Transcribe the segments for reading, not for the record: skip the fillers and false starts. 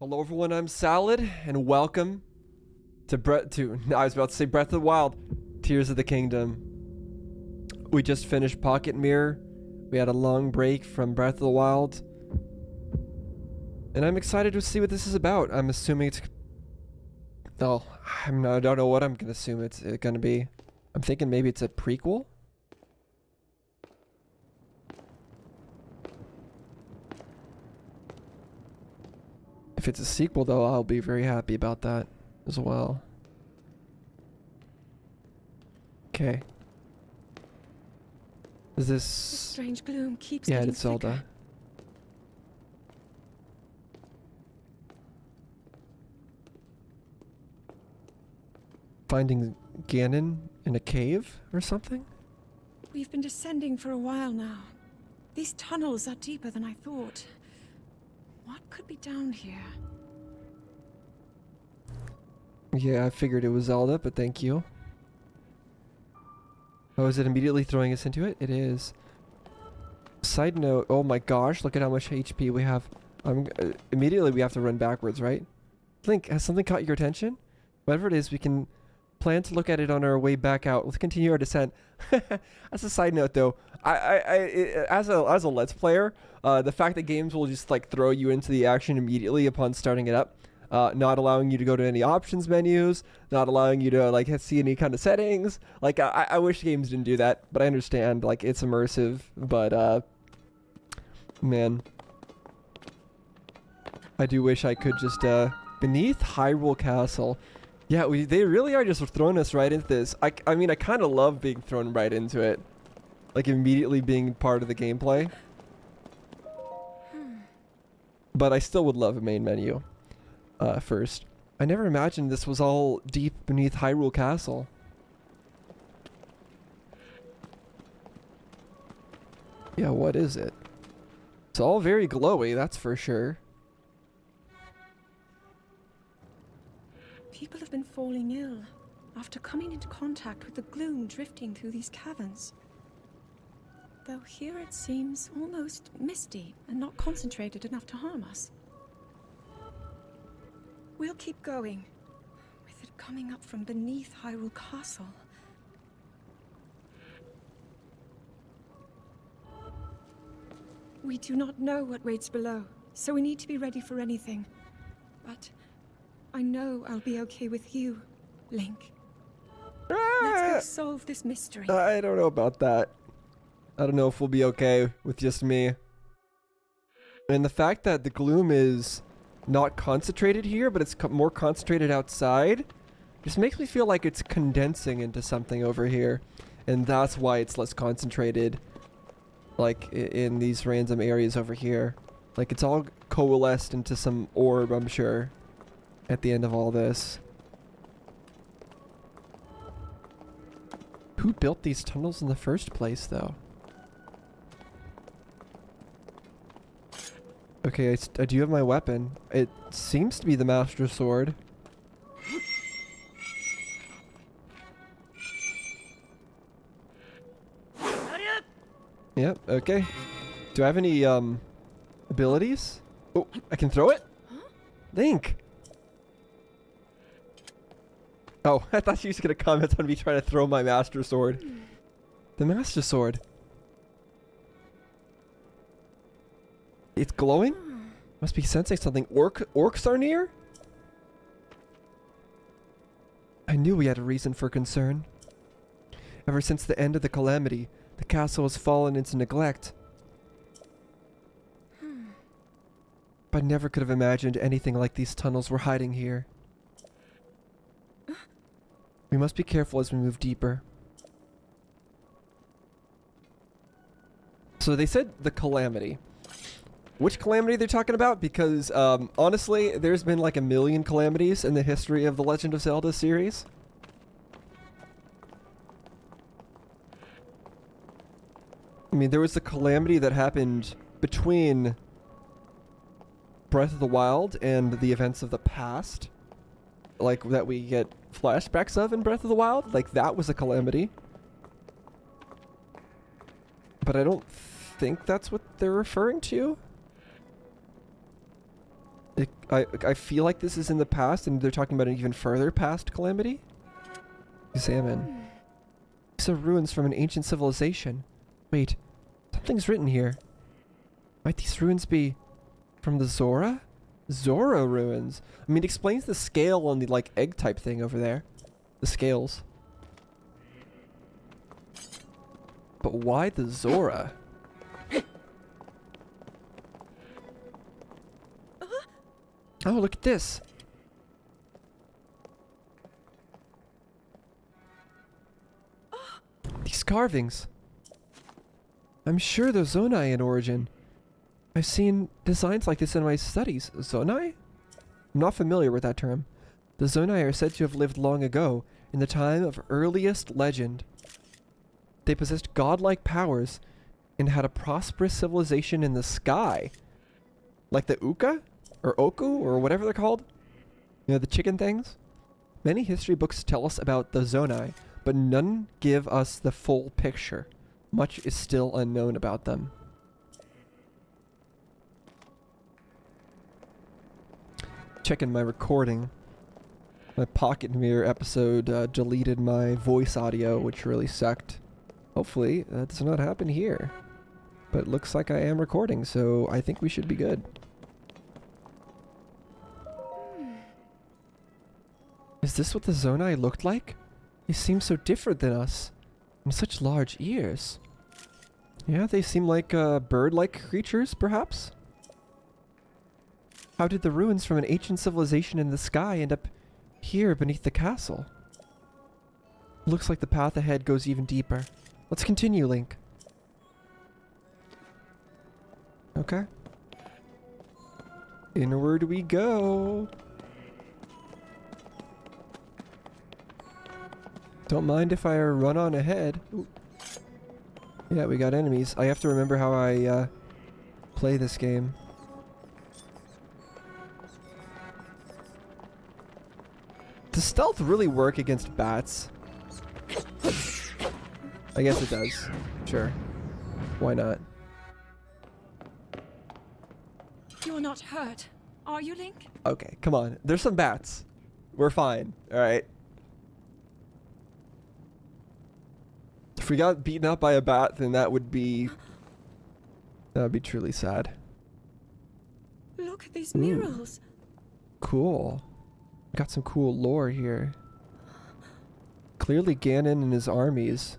Hello everyone, I'm Salad, and welcome to I was about to say Breath of the Wild, Tears of the Kingdom. We just finished Pocket Mirror. We had a long break from Breath of the Wild. And I'm excited to see what this is about. I'm assuming it's... Oh, I don't know what I'm going to assume it's going to be. I'm thinking maybe it's a prequel? If it's a sequel, though, I'll be very happy about that as well. Okay. Is this... The strange gloom keeps yeah, getting it's Zelda. thicker. Finding Ganon in a cave or something? We've been descending for a while now. These tunnels are deeper than I thought. What could be down here? Yeah, I figured it was Zelda, but thank you. Oh, is it immediately throwing us into it? It is. Side note, oh my gosh, look at how much HP we have. Immediately we have to run backwards, right? Link, has something caught your attention? Whatever it is, we can plan to look at it on our way back out. Let's continue our descent. As a side note, though, as a Let's Player, the fact that games will just like throw you into the action immediately upon starting it up, not allowing you to go to any options menus, not allowing you to like see any kind of settings. Like I wish games didn't do that, but I understand like it's immersive. But man, I do wish I could just beneath Hyrule Castle. Yeah, they really are just throwing us right into this. I mean, I kind of love being thrown right into it. Like, immediately being part of the gameplay. But I still would love a main menu first. I never imagined this was all deep beneath Hyrule Castle. Yeah, what is it? It's all very glowy, that's for sure. People have been falling ill after coming into contact with the gloom drifting through these caverns. Though here it seems almost misty and not concentrated enough to harm us. We'll keep going, with it coming up from beneath Hyrule Castle. We do not know what waits below, so we need to be ready for anything. But I know I'll be okay with you, Link. Let's go solve this mystery. I don't know about that. I don't know if we'll be okay with just me. And the fact that the gloom is not concentrated here, but it's more concentrated outside, just makes me feel like it's condensing into something over here. And that's why it's less concentrated, like in these random areas over here. Like it's all coalesced into some orb, I'm sure, at the end of all this. Who built these tunnels in the first place, though? Okay, I do have my weapon. It seems to be the Master Sword. Yep, okay. Do I have any, abilities? Oh, I can throw it? Link! Oh, I thought she was gonna comment on me trying to throw my Master Sword. The Master Sword. It's glowing? Must be sensing something. Orcs are near? I knew we had a reason for concern. Ever since the end of the calamity, the castle has fallen into neglect. But I never could have imagined anything like these tunnels were hiding here. We must be careful as we move deeper. So they said the calamity. Which calamity they're talking about? Because honestly, there's been like a million calamities in the history of the Legend of Zelda series. I mean, there was the calamity that happened between Breath of the Wild and the events of the past. Like, that we get flashbacks of in Breath of the Wild. Like, that was a calamity. But I don't think that's what they're referring to. I feel like this is in the past, and they're talking about an even further past calamity. Examine. These are ruins from an ancient civilization. Wait, something's written here. Might these ruins be from the Zora? Zora ruins. I mean, it explains the scale on the like egg type thing over there. The scales. But why the Zora? Oh, look at this. These carvings. I'm sure they're Zonai in origin. I've seen designs like this in my studies. Zonai? I'm not familiar with that term. The Zonai are said to have lived long ago, in the time of earliest legend. They possessed godlike powers and had a prosperous civilization in the sky. Like the Uka? Or Oku? Or whatever they're called? You know, the chicken things? Many history books tell us about the Zonai, but none give us the full picture. Much is still unknown about them. Checking my recording. My Pocket Mirror episode deleted my voice audio, which really sucked. Hopefully that does not happen here. But it looks like I am recording, so I think we should be good. Is this what the Zonai looked like? They seem so different than us. And such large ears. Yeah, they seem like bird-like creatures, perhaps? How did the ruins from an ancient civilization in the sky end up here beneath the castle? Looks like the path ahead goes even deeper. Let's continue, Link. Okay. Inward we go. Don't mind if I run on ahead. Ooh. Yeah, we got enemies. I have to remember how I play this game. Does stealth really work against bats? I guess it does. Sure. Why not? You're not hurt, are you, Link? Okay, come on. There's some bats. We're fine. Alright. If we got beaten up by a bat, then that would be truly sad. Look at these murals. Cool. Got some cool lore here. Clearly Ganon and his armies.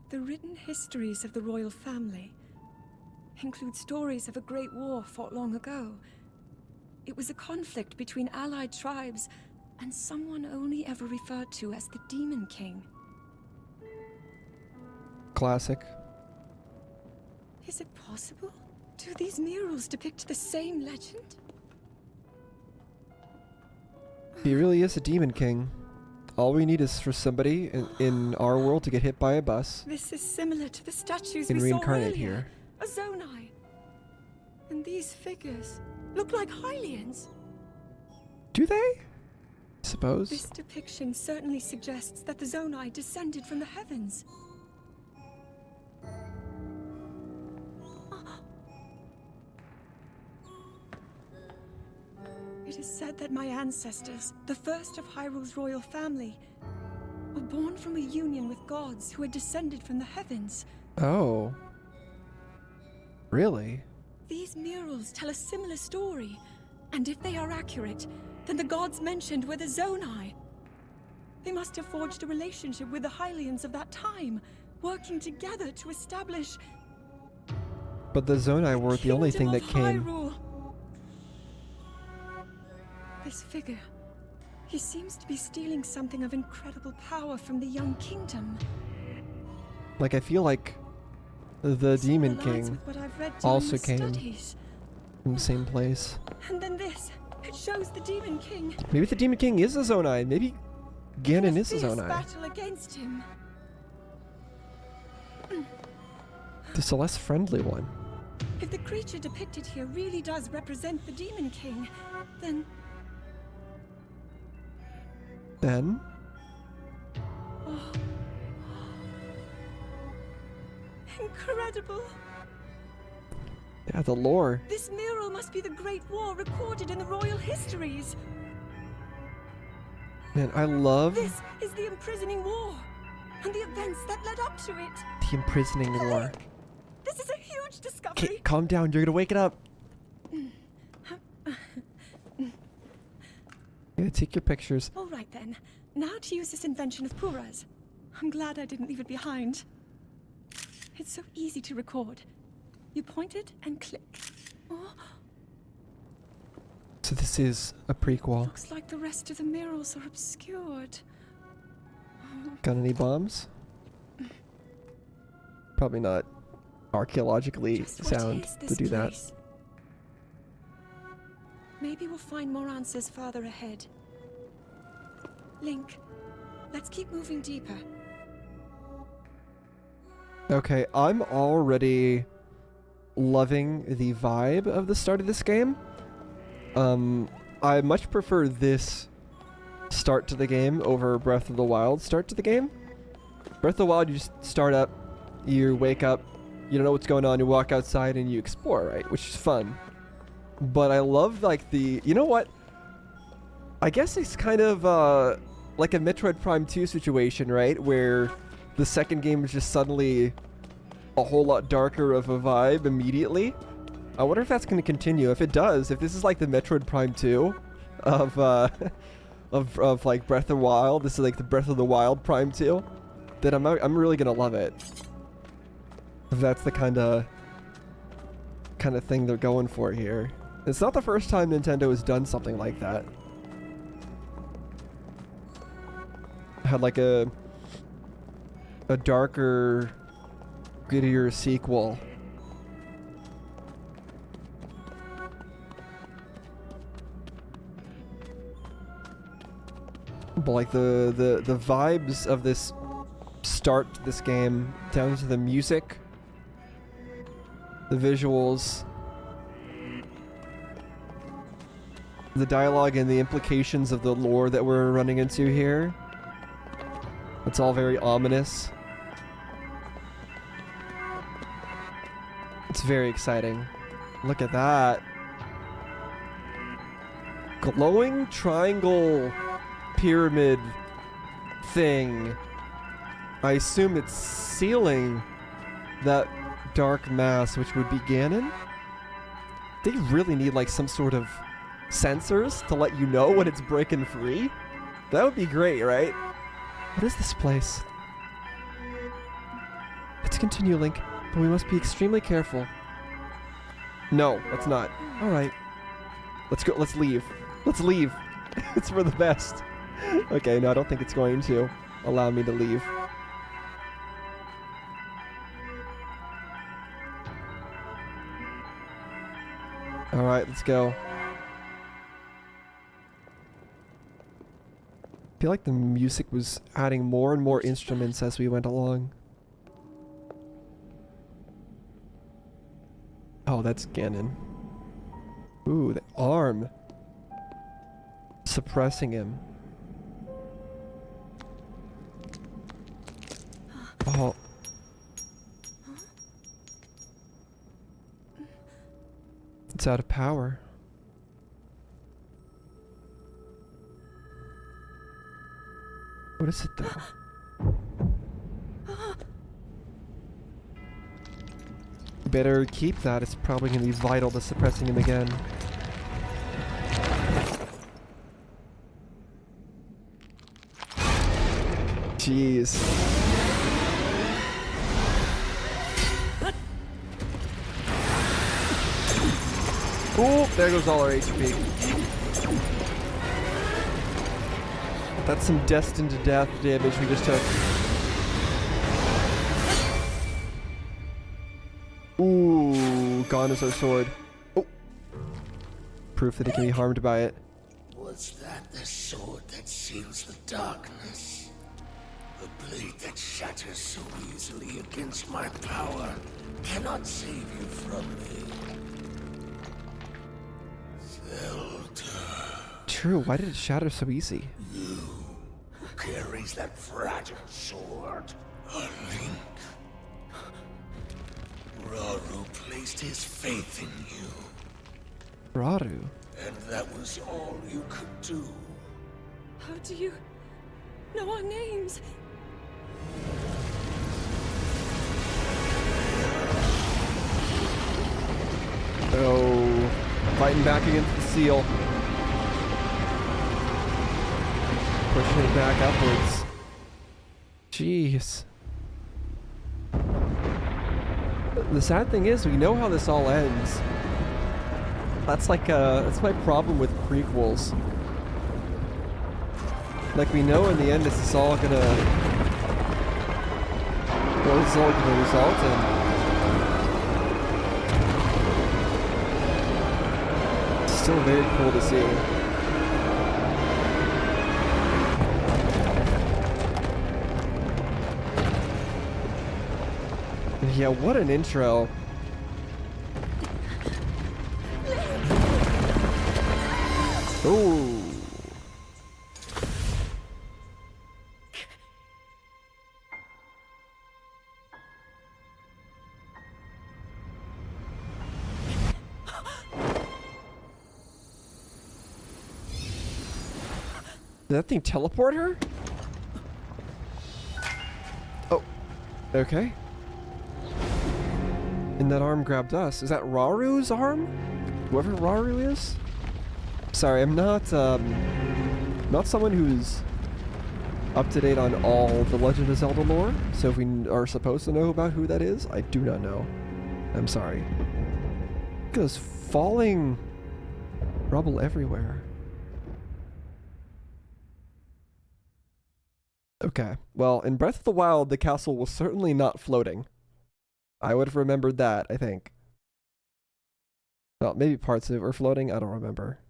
The written histories of the royal family include stories of a great war fought long ago. It was a conflict between allied tribes and someone only ever referred to as the Demon King. Classic. Is it possible? Do these murals depict the same legend? He really is a Demon King. All we need is for somebody in our world to get hit by a bus This is similar to the statues and we saw reincarnate earlier. here. A Zonai. And these figures look like Hylians. Do they? Suppose. This depiction certainly suggests that the Zonai descended from the heavens. It is said that my ancestors, the first of Hyrule's royal family, were born from a union with gods who had descended from the heavens. Oh. Really? These murals tell a similar story, and if they are accurate, then the gods mentioned were the Zonai. They must have forged a relationship with the Hylians of that time, working together to establish But the Zonai weren't the only thing Kingdom that of came. Hyrule. This figure, he seems to be stealing something of incredible power from the young kingdom. Like, I feel like the Demon Similar lines King with what I've read during also the came studies. from the same place. And then this, it shows the Demon King. Maybe the Demon King is a Zonai. Maybe Ganon is a fierce Zonai. battle against him. Just a less friendly one. If the creature depicted here really does represent the Demon King, then oh, incredible. Yeah, the lore. This mural must be the Great War recorded in the royal histories. Man, I love This is the imprisoning war and the events that led up to it. the imprisoning lore. This is a huge Okay, discovery. calm down. You're gonna wake it up. Yeah, take your pictures. All right then. Now to use this invention of Pura's. I'm glad I didn't leave it behind. It's so easy to record. You point it and click. Oh, So this is a prequel. looks like the rest of the murals are obscured. Got any bombs? Probably not archaeologically Just what sound is to this do that. place? Maybe we'll find more answers farther ahead. Link, let's keep moving deeper. Okay, I'm already loving the vibe of the start of this game. I much prefer this start to the game over Breath of the Wild start to the game. Breath of the Wild, you just start up, you wake up, you don't know what's going on, you walk outside and you explore, right? Which is fun. But I love like the, you know what? I guess it's kind of like a Metroid Prime 2 situation, right? Where the second game is just suddenly a whole lot darker of a vibe immediately. I wonder if that's going to continue. If it does, if this is like the Metroid Prime 2 of of like Breath of the Wild, this is like the Breath of the Wild Prime 2, then I'm really going to love it. If that's the kind of thing they're going for here. It's not the first time Nintendo has done something like that. Had like a darker, grittier sequel. But like the vibes of this start to this game, down to the music, the visuals, the dialogue and the implications of the lore that we're running into here. It's all very ominous. It's very exciting. Look at that. Glowing triangle pyramid thing. I assume it's sealing that dark mass, which would be Ganon. They really need like some sort of sensors to let you know when it's breaking free. That would be great, right? What is this place? Let's continue, Link, but we must be extremely careful. No, let's not. All right. Let's go. Let's leave. Let's leave. It's for the best. Okay, no, I don't think it's going to allow me to leave. All right, let's go. I feel like the music was adding more and more instruments as we went along. Oh, that's Ganon. Ooh, the arm. Suppressing him. Oh. It's out of power. What is it though? Better keep that. It's probably going to be vital to suppressing him again. Jeez. Oh, there goes all our HP. That's some destined to death damage we just took. Ooh, gone is our sword. Oh. Proof that he can be harmed by it. Was that the sword that seals the darkness? The blade that shatters so easily against my power cannot save you from me. Zelda. True, why did it shatter so easy? You who carries that fragile sword. A link. Raru placed his faith in you. Raru. And that was all you could do. How do you know our names? Oh, fighting back against the seal. Pushing it back upwards. Jeez. The sad thing is, we know how this all ends. That's like, that's my problem with prequels. Like, we know in the end this is all gonna... Well, this is all gonna result in... Still very cool to see. Yeah, what an intro. Ooh. Did that thing teleport her? Oh. Okay. And that arm grabbed us. Is that Raru's arm? Whoever Raru is? Sorry, I'm not someone who's up to date on all the Legend of Zelda lore. So if we are supposed to know about who that is, I do not know. I'm sorry. Look at this falling rubble everywhere. Okay, well, in Breath of the Wild, the castle was certainly not floating. I would have remembered that, I think. Well, maybe parts of it were floating, I don't remember.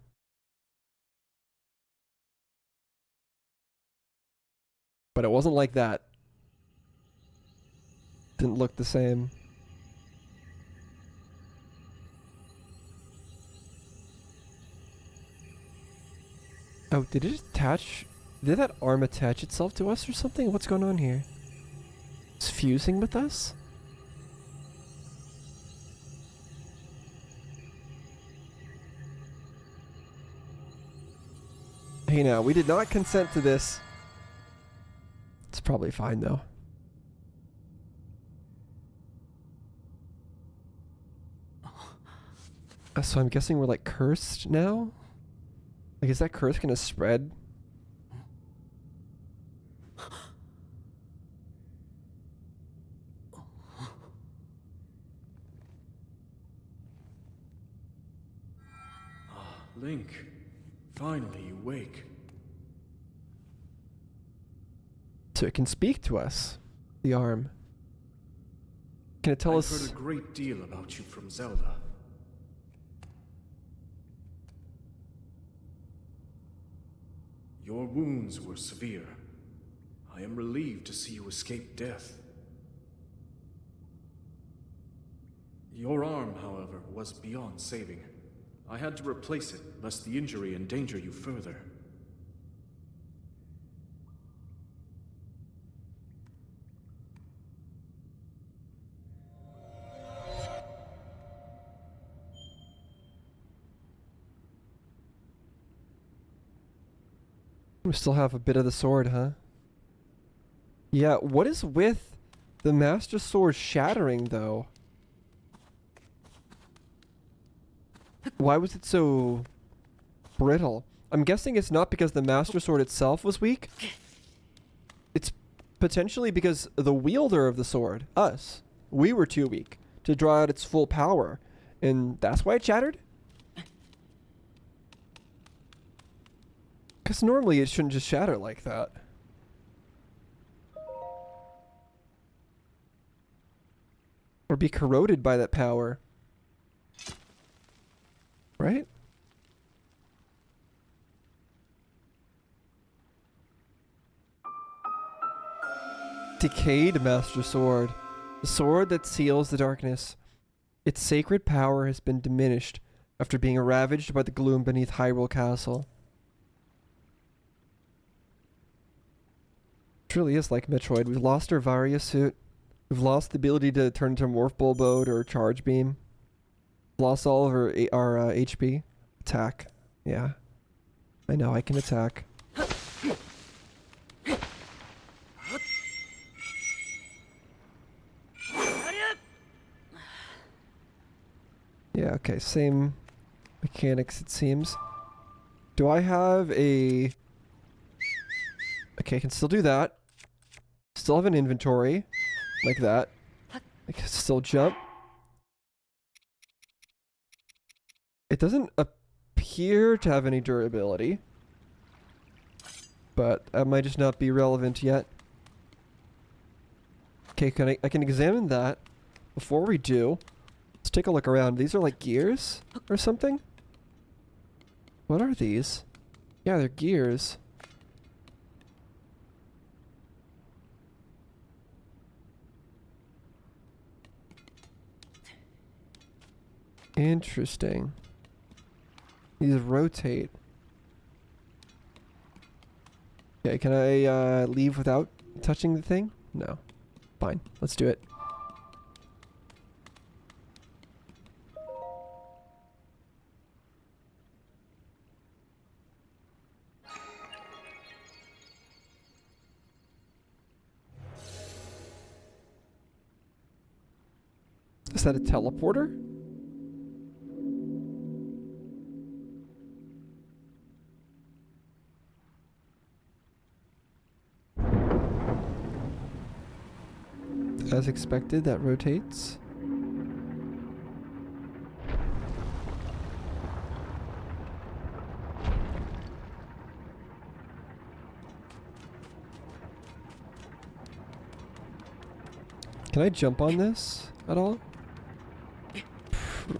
But it wasn't like that. Didn't look the same. Oh, did it attach... Did that arm attach itself to us or something? What's going on here? It's fusing with us? Hey now, we did not consent to this. It's probably fine though. So I'm guessing we're like cursed now? Like, is that curse gonna spread? Link, finally you wake. So it can speak to us, the arm. Can it tell I've us? heard a great deal about you from Zelda. Your wounds were severe. I am relieved to see you escape death. Your arm, however, was beyond saving. I had to replace it, lest the injury endanger you further. We still have a bit of the sword, huh? Yeah, what is with the Master Sword shattering, though? Why was it so brittle? I'm guessing it's not because the Master Sword itself was weak. It's potentially because the wielder of the sword, us, we were too weak to draw out its full power. And that's why it shattered? Because normally it shouldn't just shatter like that. Or be corroded by that power. Right? Decayed Master Sword. The sword that seals the darkness. Its sacred power has been diminished after being ravaged by the gloom beneath Hyrule Castle. It truly is like Metroid. We've lost our Varia suit. We've lost the ability to turn into Morph Bulb mode or Charge Beam. Lost all of our HP. Attack. Yeah. I know, I can attack. Yeah, okay, same mechanics it seems. Do I have a... Okay, I can still do that. Still have an inventory. Like that. I can still jump. It doesn't appear to have any durability. But that might just not be relevant yet. Okay, I can examine that. Before we do, let's take a look around. These are like gears or something? What are these? Yeah, they're gears. Interesting. These rotate. Okay, can I leave without touching the thing? No. Fine, let's do it. Is that a teleporter? As expected, that rotates. Can I jump on this at all?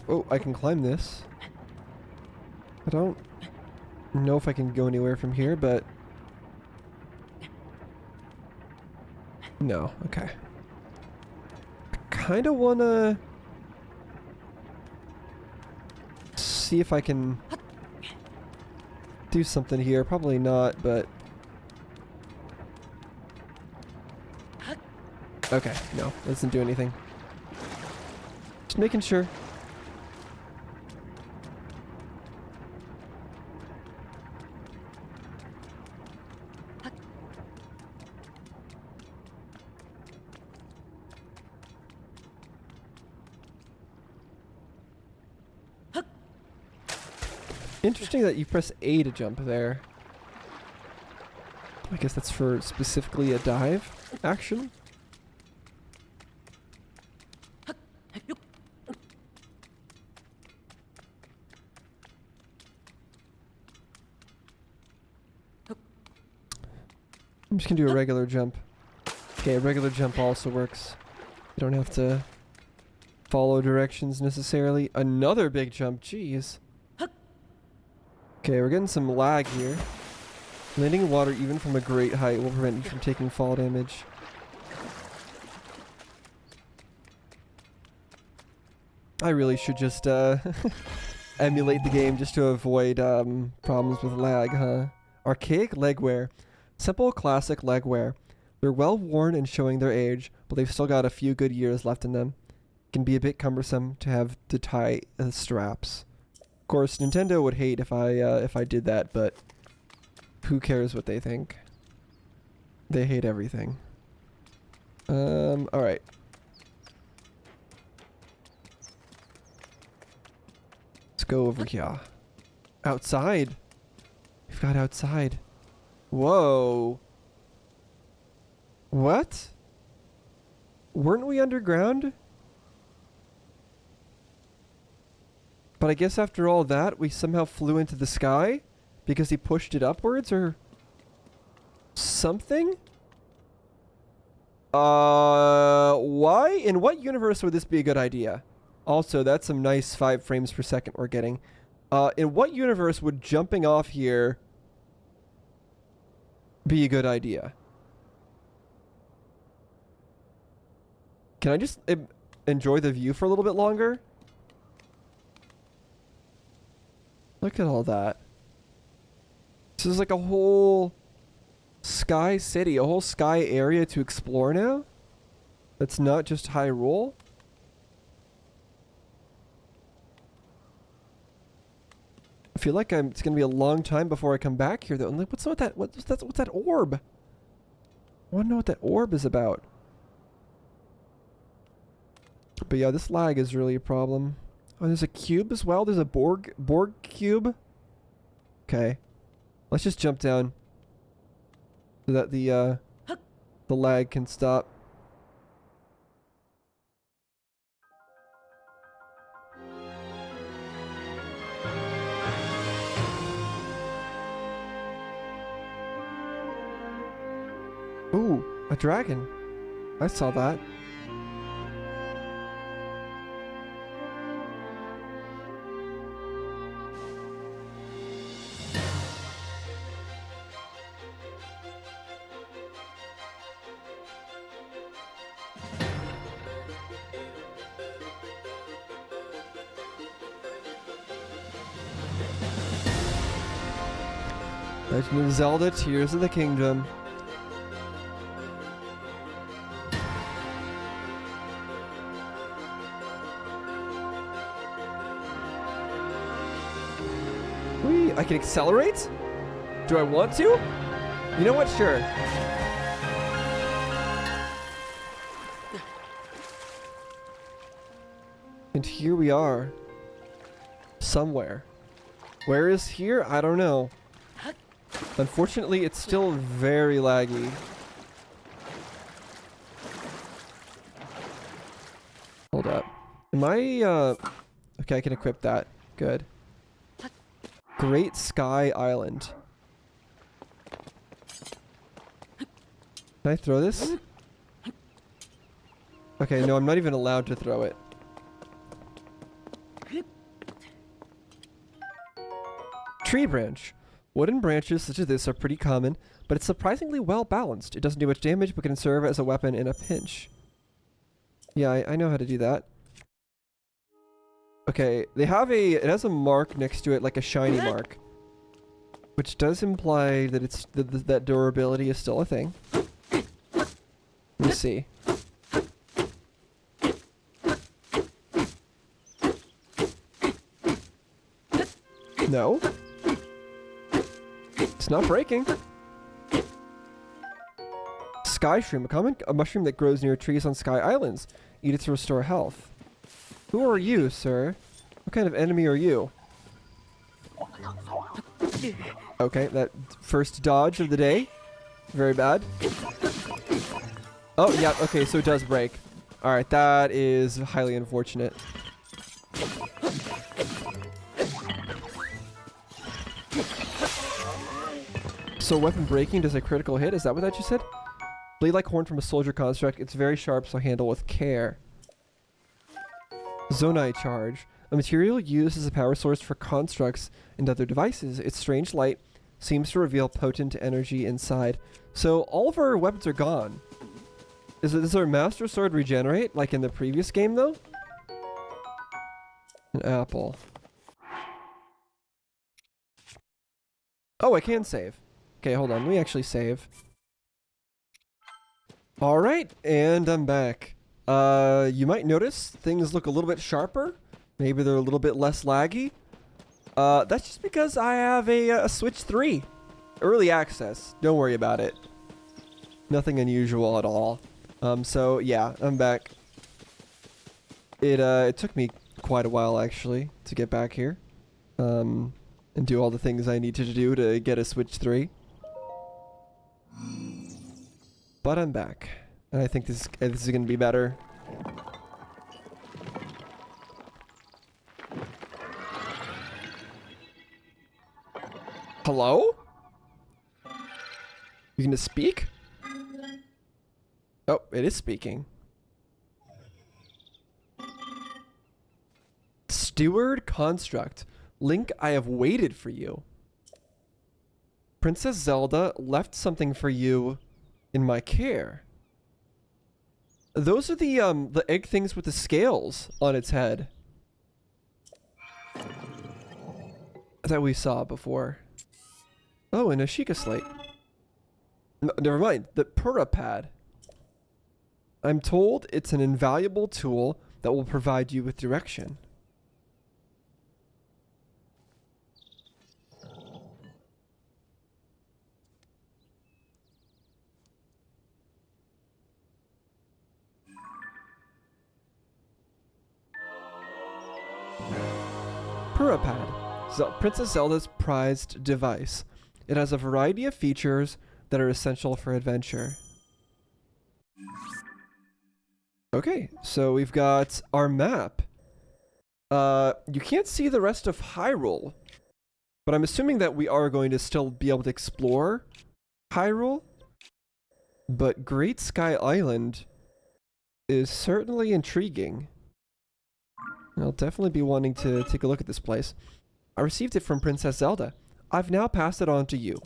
Oh, I can climb this. I don't know if I can go anywhere from here, but... No, okay. Kinda wanna see if I can do something here. Probably not, but okay, no, doesn't do anything. Just making sure. Interesting that you press A to jump there. I guess that's for specifically a dive action. I'm just gonna do a regular jump. Okay, a regular jump also works. You don't have to follow directions necessarily. Another big jump, jeez. Okay, we're getting some lag here. Landing in water even from a great height will prevent you from taking fall damage. I really should just emulate the game just to avoid problems with lag, huh? Archaic legwear. Simple classic legwear. They're well worn and showing their age, but they've still got a few good years left in them. It can be a bit cumbersome to have to tie straps. Of course, Nintendo would hate if I did that, but who cares what they think? They hate everything. Alright. Let's go over here. Outside. We've got outside. Whoa. What? Weren't we underground? But I guess after all that, we somehow flew into the sky? Because he pushed it upwards, or... something? Why? In what universe would this be a good idea? Also, that's some nice 5 frames per second we're getting. In what universe would jumping off here be a good idea? Can I just enjoy the view for a little bit longer? Look at all that. This is like a whole sky city, a whole sky area to explore now? That's not just Hyrule? I feel like it's gonna be a long time before I come back here though. And like, what's that? What's that orb? I want to know what that orb is about. But yeah, this lag is really a problem. Oh, there's a cube as well. There's a Borg cube. Okay, let's just jump down so that the lag can stop. Ooh, a dragon. I saw that. Legend of Zelda: Tears of the Kingdom. Whee! I can accelerate? Do I want to? You know what? Sure. And here we are. Somewhere. Where is here? I don't know. Unfortunately, it's still very laggy. Hold up. Am I, okay, I can equip that. Good. Great Sky Island. Can I throw this? Okay, no, I'm not even allowed to throw it. Tree branch. Wooden branches such as this are pretty common, but it's surprisingly well balanced. It doesn't do much damage, but can serve as a weapon in a pinch. Yeah, I know how to do that. Okay, they have it has a mark next to it, like a shiny mark. Which does imply that it's that durability is still a thing. Let me see. No. It's not breaking. Sky shroom, a mushroom that grows near trees on Sky Islands. Eat it to restore health. Who are you, sir? What kind of enemy are you? Okay, that first dodge of the day. Very bad. Oh, yeah, okay, so it does break. Alright, that is highly unfortunate. So weapon breaking does a critical hit? Is that what that you said? Blade like horn from a soldier construct. It's very sharp, so handle with care. Zonai charge. A material used as a power source for constructs and other devices. Its strange light seems to reveal potent energy inside. So all of our weapons are gone. Does our Master Sword regenerate like in the previous game though? An apple. Oh, I can save. Okay, hold on. Let me actually save. Alright, and I'm back. You might notice things look a little bit sharper. Maybe they're a little bit less laggy. That's just because I have a Switch 3. Early access. Don't worry about it. Nothing unusual at all. So yeah, I'm back. It took me quite a while actually to get back here. And do all the things I need to do to get a Switch 3. But I'm back. And I think this is going to be better. Hello? You gonna speak? Oh, it is speaking. Steward construct. Link, I have waited for you. Princess Zelda left something for you in my care. Those are the egg things with the scales on its head that we saw before. Oh, and a Sheikah slate. No, never mind. The Pura pad. I'm told it's an invaluable tool that will provide you with direction. Purapad, Princess Zelda's prized device. It has a variety of features that are essential for adventure. Okay, so we've got our map. You can't see the rest of Hyrule, but I'm assuming that we are going to still be able to explore Hyrule. But Great Sky Island is certainly intriguing. I'll definitely be wanting to take a look at this place. I received it from Princess Zelda. I've now passed it on to you.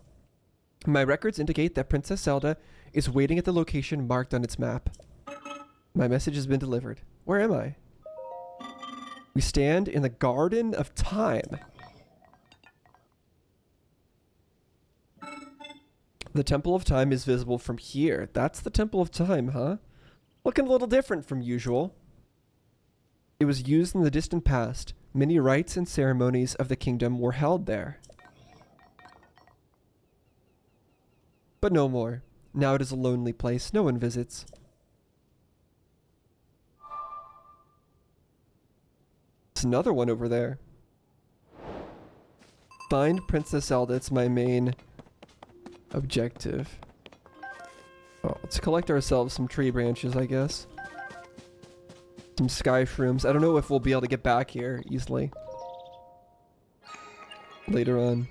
My records indicate that Princess Zelda is waiting at the location marked on its map. My message has been delivered. Where am I? We stand in the Garden of Time. The Temple of Time is visible from here. That's the Temple of Time, huh? Looking a little different from usual. It was used in the distant past. Many rites and ceremonies of the kingdom were held there. But no more. Now it is a lonely place. No one visits. There's another one over there. Find Princess Zelda. It's my main objective. Oh, let's collect ourselves some tree branches, I guess. Some sky shrooms. I don't know if we'll be able to get back here easily later on.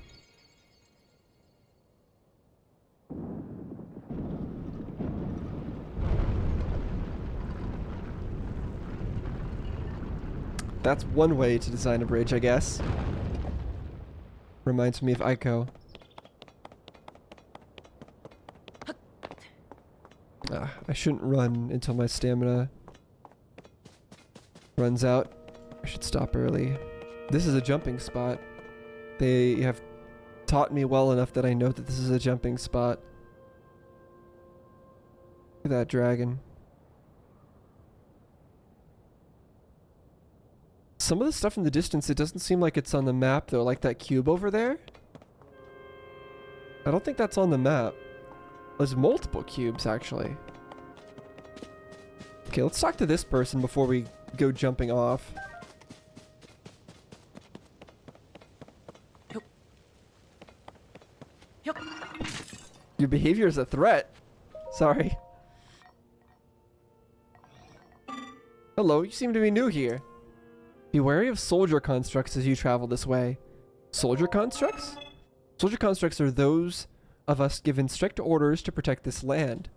That's one way to design a bridge, I guess. Reminds me of Ico. I shouldn't run until my stamina runs out. I should stop early. This is a jumping spot. They have taught me well enough that I know that this is a jumping spot. Look at that dragon. Some of the stuff in the distance, it doesn't seem like it's on the map though, like that cube over there. I don't think that's on the map. There's multiple cubes actually. Okay, let's talk to this person before we go jumping off. Your behavior is a threat. Sorry. Hello, you seem to be new here. Be wary of soldier constructs as you travel this way. Soldier constructs? Soldier constructs are those of us given strict orders to protect this land.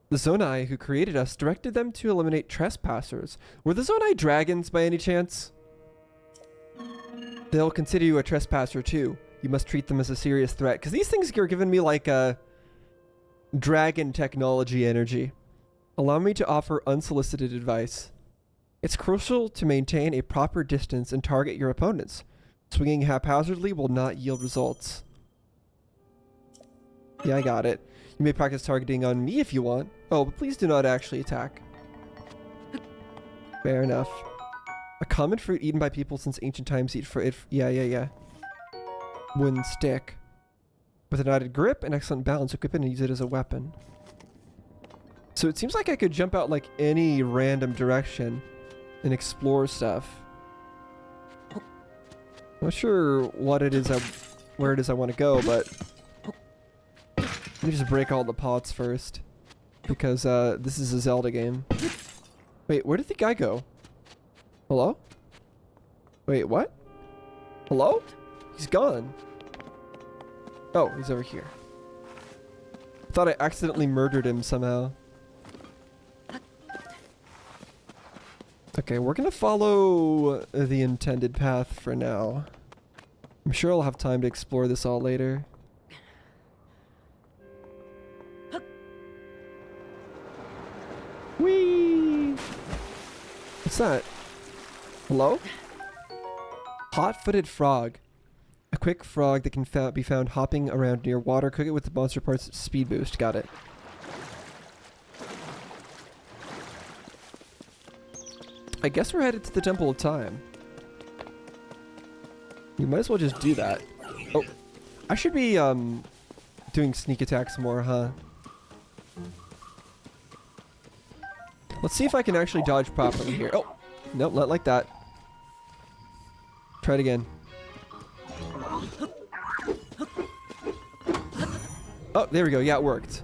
The Zonai who created us directed them to eliminate trespassers. Were the Zonai dragons by any chance? They'll consider you a trespasser too. You must treat them as a serious threat. Because these things are giving me like a dragon technology energy. Allow me to offer unsolicited advice. It's crucial to maintain a proper distance and target your opponents. Swinging haphazardly will not yield results. Yeah, I got it. You may practice targeting on me if you want. Oh, but please do not actually attack. Fair enough. A common fruit eaten by people since ancient times eat for it. Yeah. Wooden stick. With an added grip and excellent balance, equip it and use it as a weapon. So it seems like I could jump out like any random direction and explore stuff. Not sure what it is, where it is I want to go, but let me just break all the pots first, because this is a Zelda game. Wait, where did the guy go? Hello? Wait, what? Hello? He's gone. Oh, he's over here. I thought I accidentally murdered him somehow. Okay, we're gonna follow the intended path for now. I'm sure I'll have time to explore this all later. Whee! What's that? Hello? Hot-footed frog. A quick frog that can be found hopping around near water. Cook it with the monster parts speed boost. Got it. I guess we're headed to the Temple of Time. You might as well just do that. Oh, I should be doing sneak attacks more, huh? Let's see if I can actually dodge properly here. Oh, nope, not like that. Try it again. Oh, there we go. Yeah, it worked.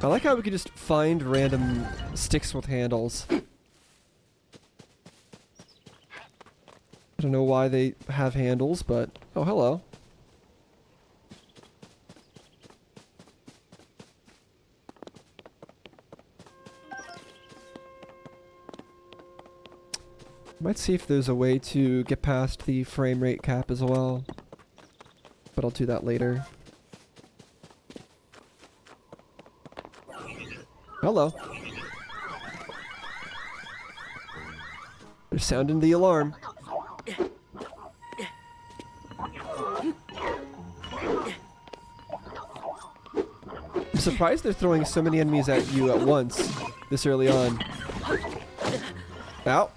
I like how we could just find random sticks with handles. I don't know why they have handles, but... Oh, hello. Might see if there's a way to get past the frame rate cap as well. But I'll do that later. Hello. They're sounding the alarm. I'm surprised they're throwing so many enemies at you at once this early on. Ow.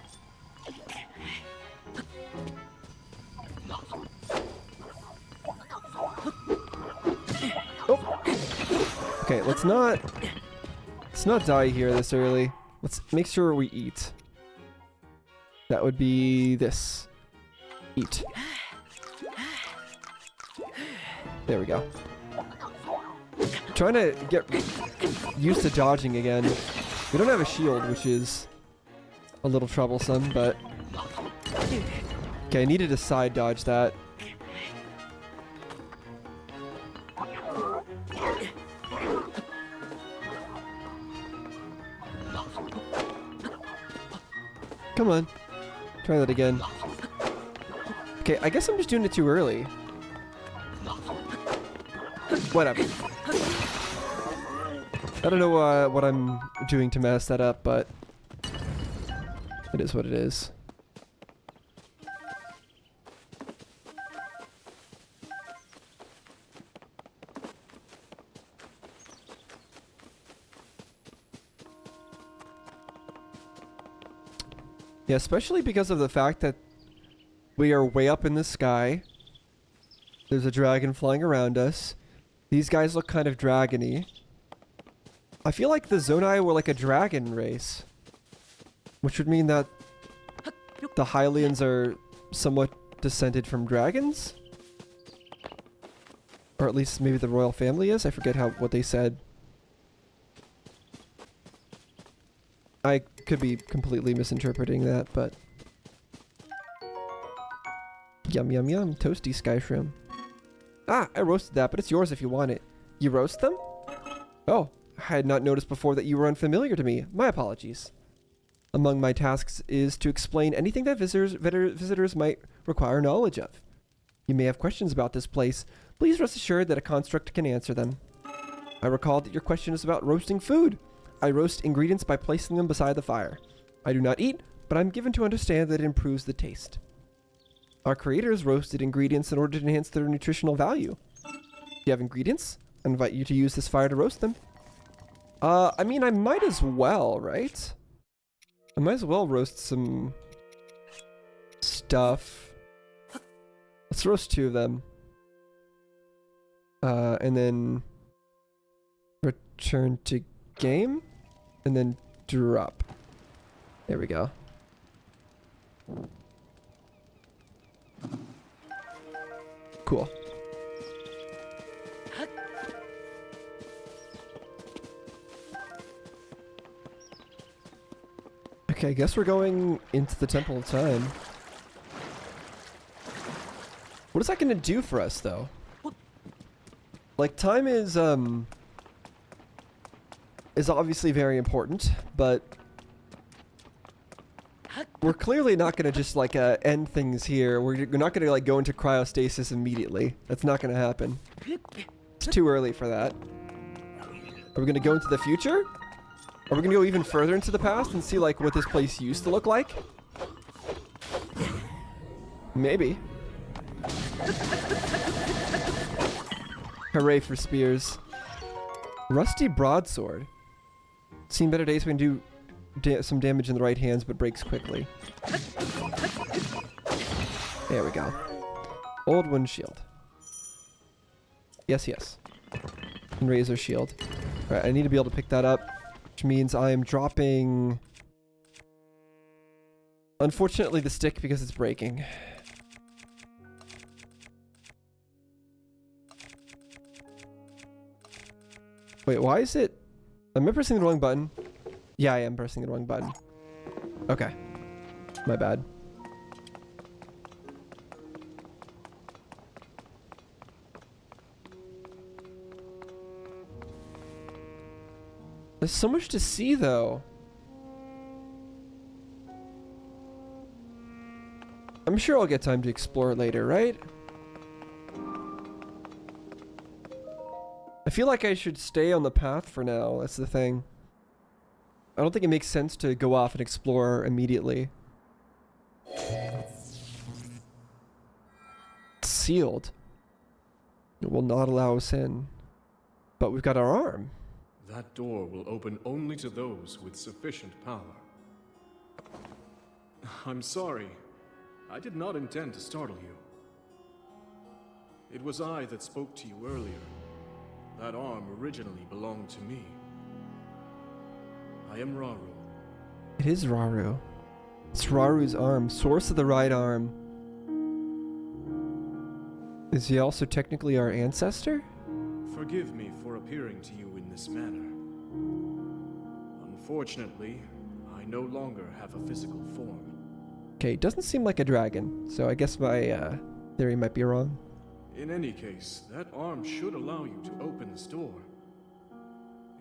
Oh. Okay, let's not die here this early. Let's make sure we eat. That would be this. Eat. There we go. Trying to get used to dodging again. We don't have a shield, which is a little troublesome, but... Okay, I needed to side dodge that. Come on. Try that again. Okay, I guess I'm just doing it too early. Whatever. I don't know what I'm doing to mess that up, but it is what it is. Yeah, especially because of the fact that we are way up in the sky. There's a dragon flying around us. These guys look kind of dragony. I feel like the Zonai were like a dragon race. Which would mean that the Hylians are somewhat descended from dragons? Or at least maybe the royal family is? I forget what they said. I could be completely misinterpreting that, but... Yum yum yum, toasty sky shrimp. Ah, I roasted that, but it's yours if you want it. You roast them? Oh, I had not noticed before that you were unfamiliar to me. My apologies. Among my tasks is to explain anything that visitors might require knowledge of. You may have questions about this place. Please rest assured that a construct can answer them. I recall that your question is about roasting food. I roast ingredients by placing them beside the fire. I do not eat, but I'm given to understand that it improves the taste. Our creators roasted ingredients in order to enhance their nutritional value. If you have ingredients, I invite you to use this fire to roast them. I mean, I might as well, right? I might as well roast some stuff. Let's roast 2 of them. And then return to game, and then drop. There we go. Cool. Okay, I guess we're going into the Temple of Time. What is that going to do for us, though? Like, time is obviously very important, but we're clearly not going to just, like, end things here. We're not going to, like, go into cryostasis immediately. That's not going to happen. It's too early for that. Are we going to go into the future? Are we going to go even further into the past and see, like, what this place used to look like? Maybe. Hooray for spears. Rusty broadsword. Seen better days when do some damage in the right hands, but breaks quickly. There we go. Old wind shield. Yes, yes. And razor shield. Alright, I need to be able to pick that up, which means I'm dropping... Unfortunately, the stick because it's breaking. Wait, why is it... Am I pressing the wrong button? Yeah, I am pressing the wrong button. Okay. My bad. There's so much to see, though. I'm sure I'll get time to explore later, right? I feel like I should stay on the path for now. That's the thing. I don't think it makes sense to go off and explore immediately. It's sealed. It will not allow us in. But we've got our arm. That door will open only to those with sufficient power. I'm sorry. I did not intend to startle you. It was I that spoke to you earlier. That arm originally belonged to me. I am Raru. It is Raru. It's Raru's arm. Source of the right arm. Is he also technically our ancestor? Forgive me for appearing to you in this manner. Unfortunately, I no longer have a physical form. Okay, doesn't seem like a dragon, so I guess my theory might be wrong. In any case, that arm should allow you to open this door.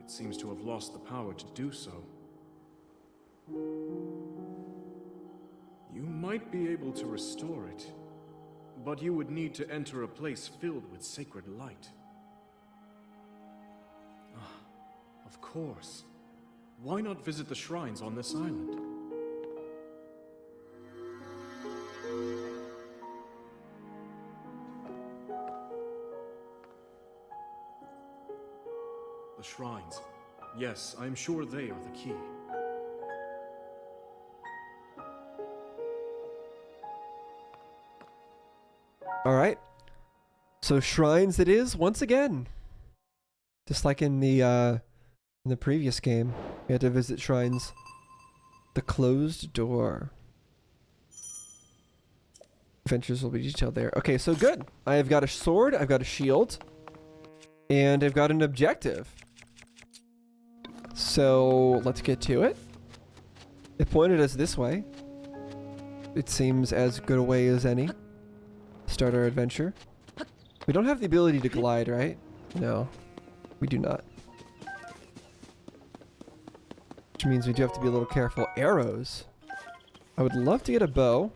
It seems to have lost the power to do so. You might be able to restore it, but you would need to enter a place filled with sacred light. Of course. Why not visit the shrines on this island? The shrines. Yes, I'm sure they are the key. Alright. So shrines it is once again. Just like in the previous game. We had to visit shrines. The closed door. Adventures will be detailed there. Okay, so good. I have got a sword, I've got a shield, and I've got an objective. So let's get to it. It pointed us this way. It seems as good a way as any. Start our adventure. We don't have the ability to glide, right? No, we do not. Which means we do have to be a little careful. Arrows. I would love to get a bow.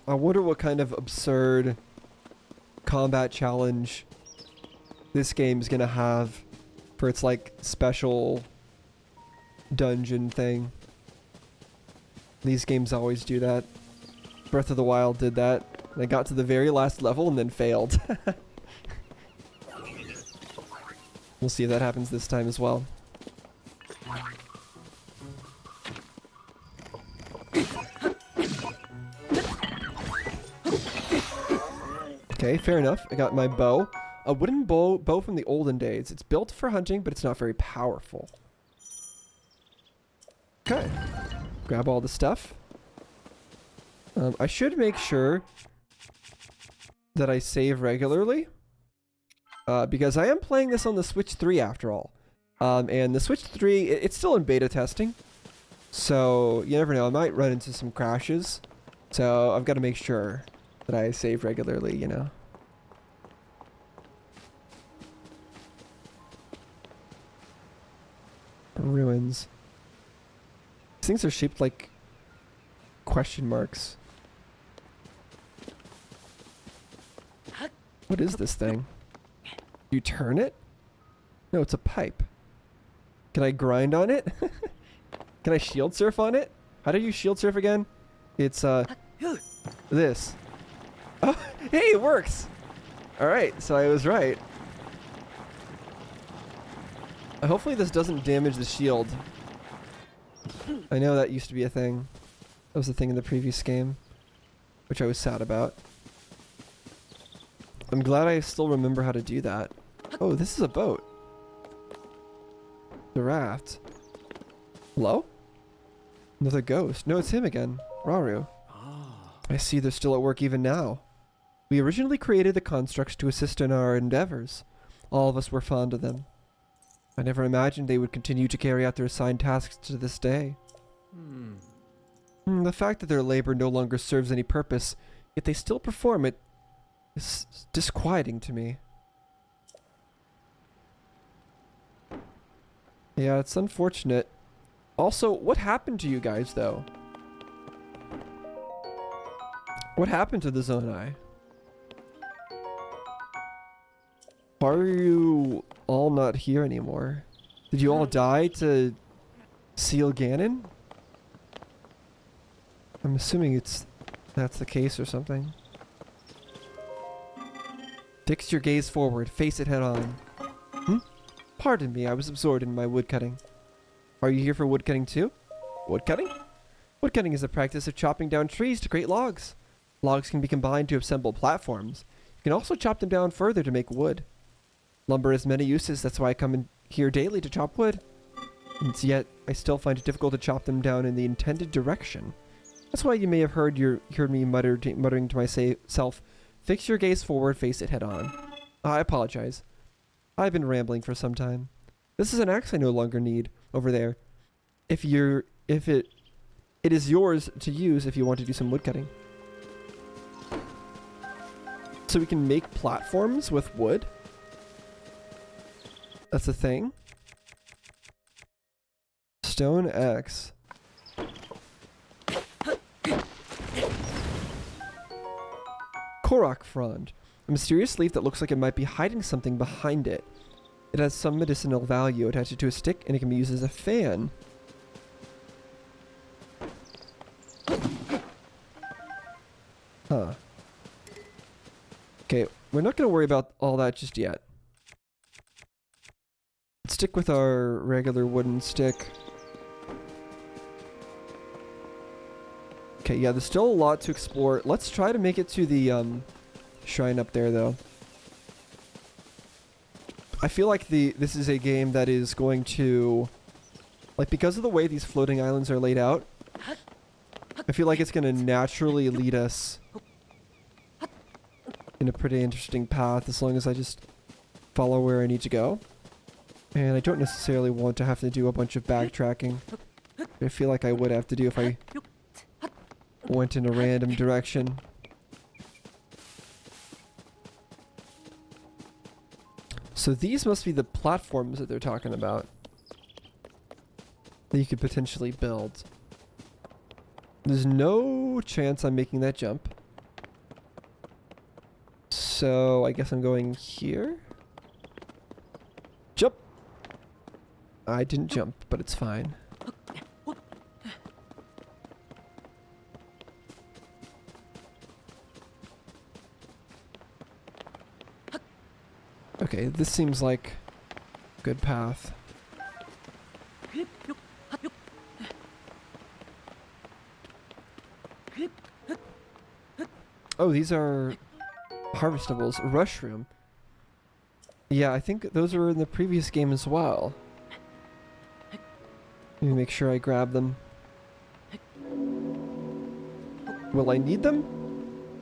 I wonder what kind of absurd combat challenge this game is gonna have for its like special dungeon thing. These games always do that. Breath of the Wild did that. They got to the very last level and then failed. We'll see if that happens this time as well. Okay, fair enough. I got my bow. A wooden bow from the olden days. It's built for hunting, but it's not very powerful. Okay. Grab all the stuff. I should make sure that I save regularly. Because I am playing this on the Switch 3 after all. And the Switch 3, it's still in beta testing. So, you never know. I might run into some crashes. So, I've got to make sure that I save regularly, you know. Ruins. These things are shaped like question marks. What is this thing? You turn it? No, it's a pipe. Can I grind on it? Can I shield surf on it? How do you shield surf again? It's this. Oh, hey, it works. All right, so I was right. Hopefully this doesn't damage the shield. I know that used to be a thing. That was a thing in the previous game. which I was sad about. I'm glad I still remember how to do that. Oh, this is a boat. The raft. Hello? Another ghost. No, it's him again. Raru. I see they're still at work even now. We originally created the constructs to assist in our endeavors. All of us were fond of them. I never imagined they would continue to carry out their assigned tasks to this day. The fact that their labor no longer serves any purpose, yet they still perform it, is disquieting to me. Yeah, it's unfortunate. Also, what happened to you guys, though? What happened to the Zonai? Why are you all not here anymore? Did you all die to seal Ganon? I'm assuming that's the case or something. Fix your gaze forward. Face it head on. Pardon me, I was absorbed in my woodcutting. Are you here for woodcutting too? Woodcutting? Woodcutting is the practice of chopping down trees to create logs. Logs can be combined to assemble platforms. You can also chop them down further to make wood. Lumber has many uses, that's why I come in here daily to chop wood. And yet, I still find it difficult to chop them down in the intended direction. That's why you may have heard me muttering to myself, fix your gaze forward, face it head on. I apologize. I've been rambling for some time. This is an axe I no longer need over there. It is yours to use if you want to do some woodcutting. So we can make platforms with wood? That's a thing? Stone axe. Korok frond. A mysterious leaf that looks like it might be hiding something behind it. It has some medicinal value. Attach it to a stick and it can be used as a fan. Huh. Okay, we're not going to worry about all that just yet. Let's stick with our regular wooden stick. Okay, yeah, there's still a lot to explore. Let's try to make it to the shrine up there, though. I feel like this is a game that is going to... Like, because of the way these floating islands are laid out, I feel like it's going to naturally lead us in a pretty interesting path as long as I just follow where I need to go. And I don't necessarily want to have to do a bunch of backtracking. I feel like I would have to do if I went in a random direction. So these must be the platforms that they're talking about that you could potentially build. There's no chance I'm making that jump. So I guess I'm going here. Jump! I didn't jump, but it's fine. Okay, this seems like a good path. Oh, these are harvestables. Rushroom. Yeah, I think those were in the previous game as well. Let me make sure I grab them. Will I need them?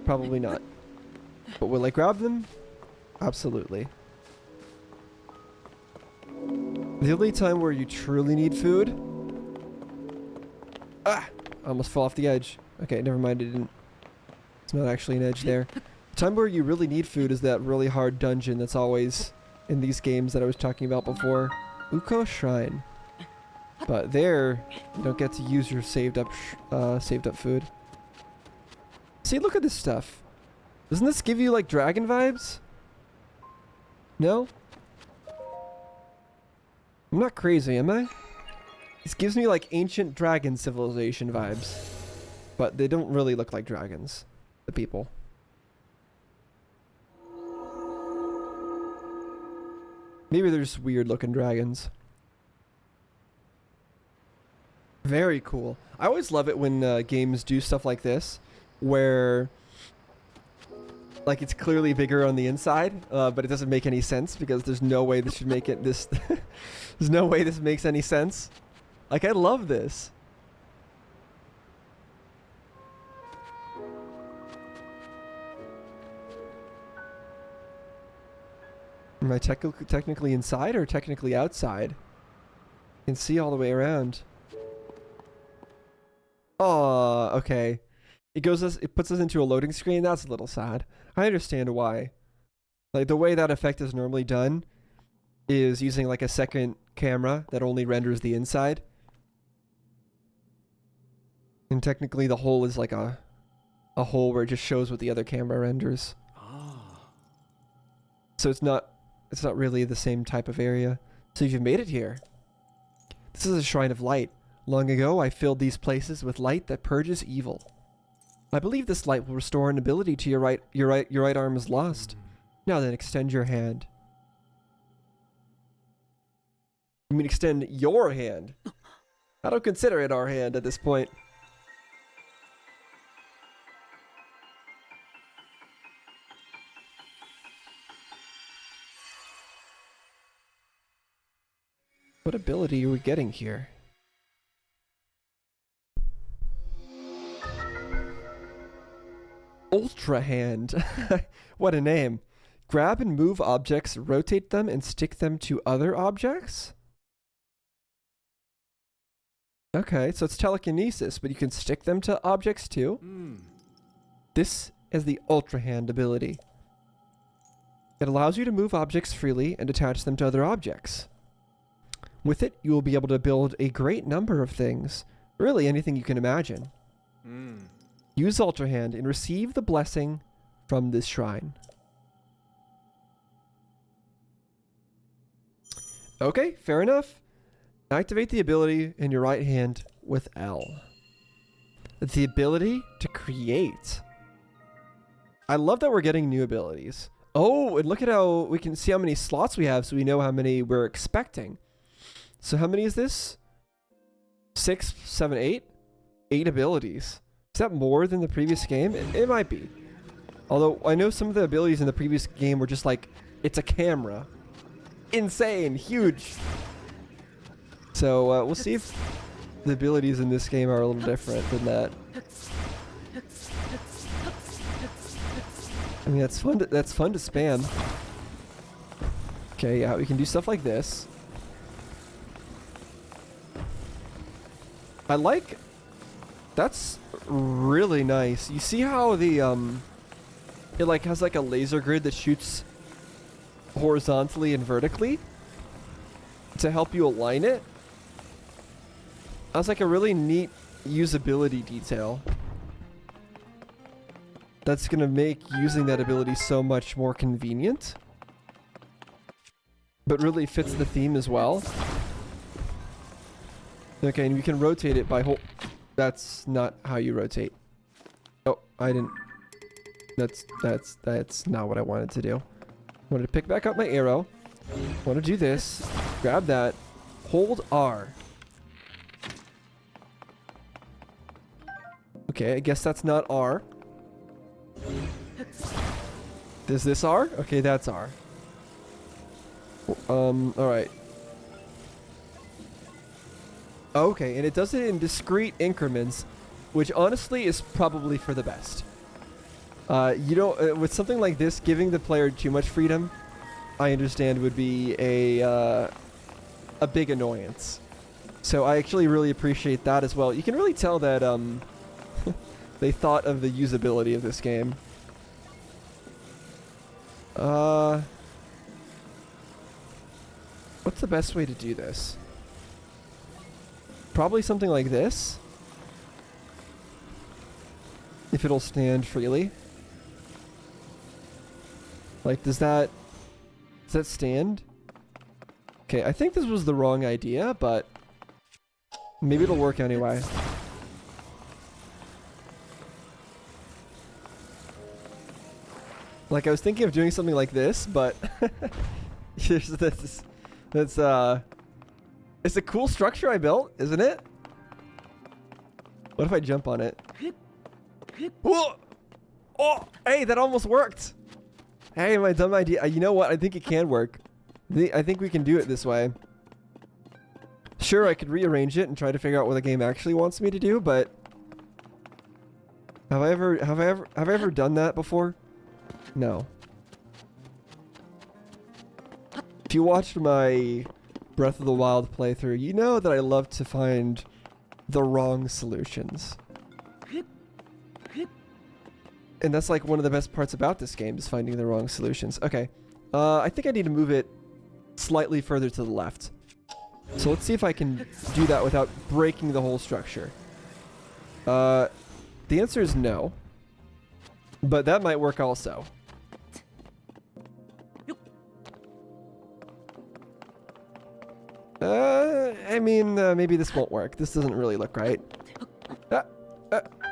Probably not. But will I grab them? Absolutely. The only time where you truly need food... Ah! I almost fell off the edge. Okay, never mind, it didn't. It's not actually an edge there. The time where you really need food is that really hard dungeon that's always in these games that I was talking about before. Uko Shrine. But there, you don't get to use your saved up food. See, look at this stuff. Doesn't this give you like dragon vibes? No? I'm not crazy, am I? This gives me like ancient dragon civilization vibes. But they don't really look like dragons. The people. Maybe they're just weird looking dragons. Very cool. I always love it when games do stuff like this. where like it's clearly bigger on the inside, but it doesn't make any sense because there's no way this should make it this. There's no way this makes any sense. Like, I love this. Am I technically inside or technically outside? I can see all the way around. Oh, okay. It puts us into a loading screen. That's a little sad. I understand why. Like, the way that effect is normally done is using like a second camera that only renders the inside. And technically the hole is like a hole where it just shows what the other camera renders. So it's not really the same type of area. So you've made it here. This is a shrine of light. Long ago, I filled these places with light that purges evil. I believe this light will restore an ability to your right arm is lost. Now then, extend your hand. You mean extend your hand? I don't consider it our hand at this point. What ability are we getting here? Ultra Hand. What a name. Grab and move objects, rotate them, and stick them to other objects? Okay, so it's telekinesis, but you can stick them to objects too? This is the Ultra Hand ability. It allows you to move objects freely and attach them to other objects. With it, you will be able to build a great number of things. Really, anything you can imagine. Use Ultra Hand and receive the blessing from this shrine. Okay, fair enough. Activate the ability in your right hand with L. The ability to create. I love that we're getting new abilities. Oh, and look at how we can see how many slots we have so we know how many we're expecting. So how many is this? 6, 7, 8? 8 abilities. Is that more than the previous game? It might be. Although I know some of the abilities in the previous game were just like, it's a camera. Insane, huge. So we'll see if the abilities in this game are a little different than that. I mean, that's fun to spam. Okay, yeah, we can do stuff like this. I like... That's really nice. You see how the, it like has like a laser grid that shoots horizontally and vertically to help you align it? That's like a really neat usability detail. That's gonna make using that ability so much more convenient. But really fits the theme as well. Okay, and we can rotate it by That's not how you rotate. Oh, I didn't. That's not what I wanted to do. I wanted to pick back up my arrow. I want to do this. Grab that. Hold R. Okay, I guess that's not R. Is this R? Okay, that's R. Alright. Okay, and it does it in discrete increments, which honestly is probably for the best. You don't, with something like this, giving the player too much freedom, I understand would be a big annoyance. So I actually really appreciate that as well. You can really tell that they thought of the usability of this game. What's the best way to do this? Probably something like this. If it'll stand freely. Like, does that stand? Okay, I think this was the wrong idea, but maybe it'll work anyway. Like, I was thinking of doing something like this, but it's a cool structure I built, isn't it? What if I jump on it? Whoa! Oh, hey, that almost worked. Hey, my dumb idea. You know what? I think it can work. I think we can do it this way. Sure, I could rearrange it and try to figure out what the game actually wants me to do, but have I ever done that before? No. If you watched my Breath of the Wild playthrough, you know that I love to find the wrong solutions. And that's like one of the best parts about this game is finding the wrong solutions. Okay. I think I need to move it slightly further to the left. So let's see if I can do that without breaking the whole structure. The answer is no. But that might work also. I mean, maybe this won't work. This doesn't really look right.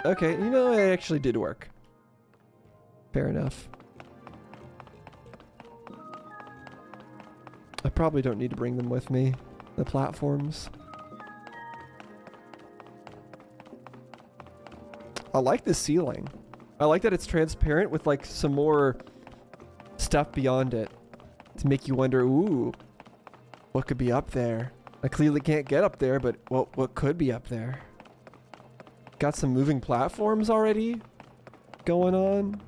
Okay, you know, it actually did work. Fair enough. I probably don't need to bring them with me, the platforms. I like the ceiling. I like that it's transparent with like some more stuff beyond it to make you wonder, ooh, what could be up there? I clearly can't get up there, but what could be up there? Got some moving platforms already going on.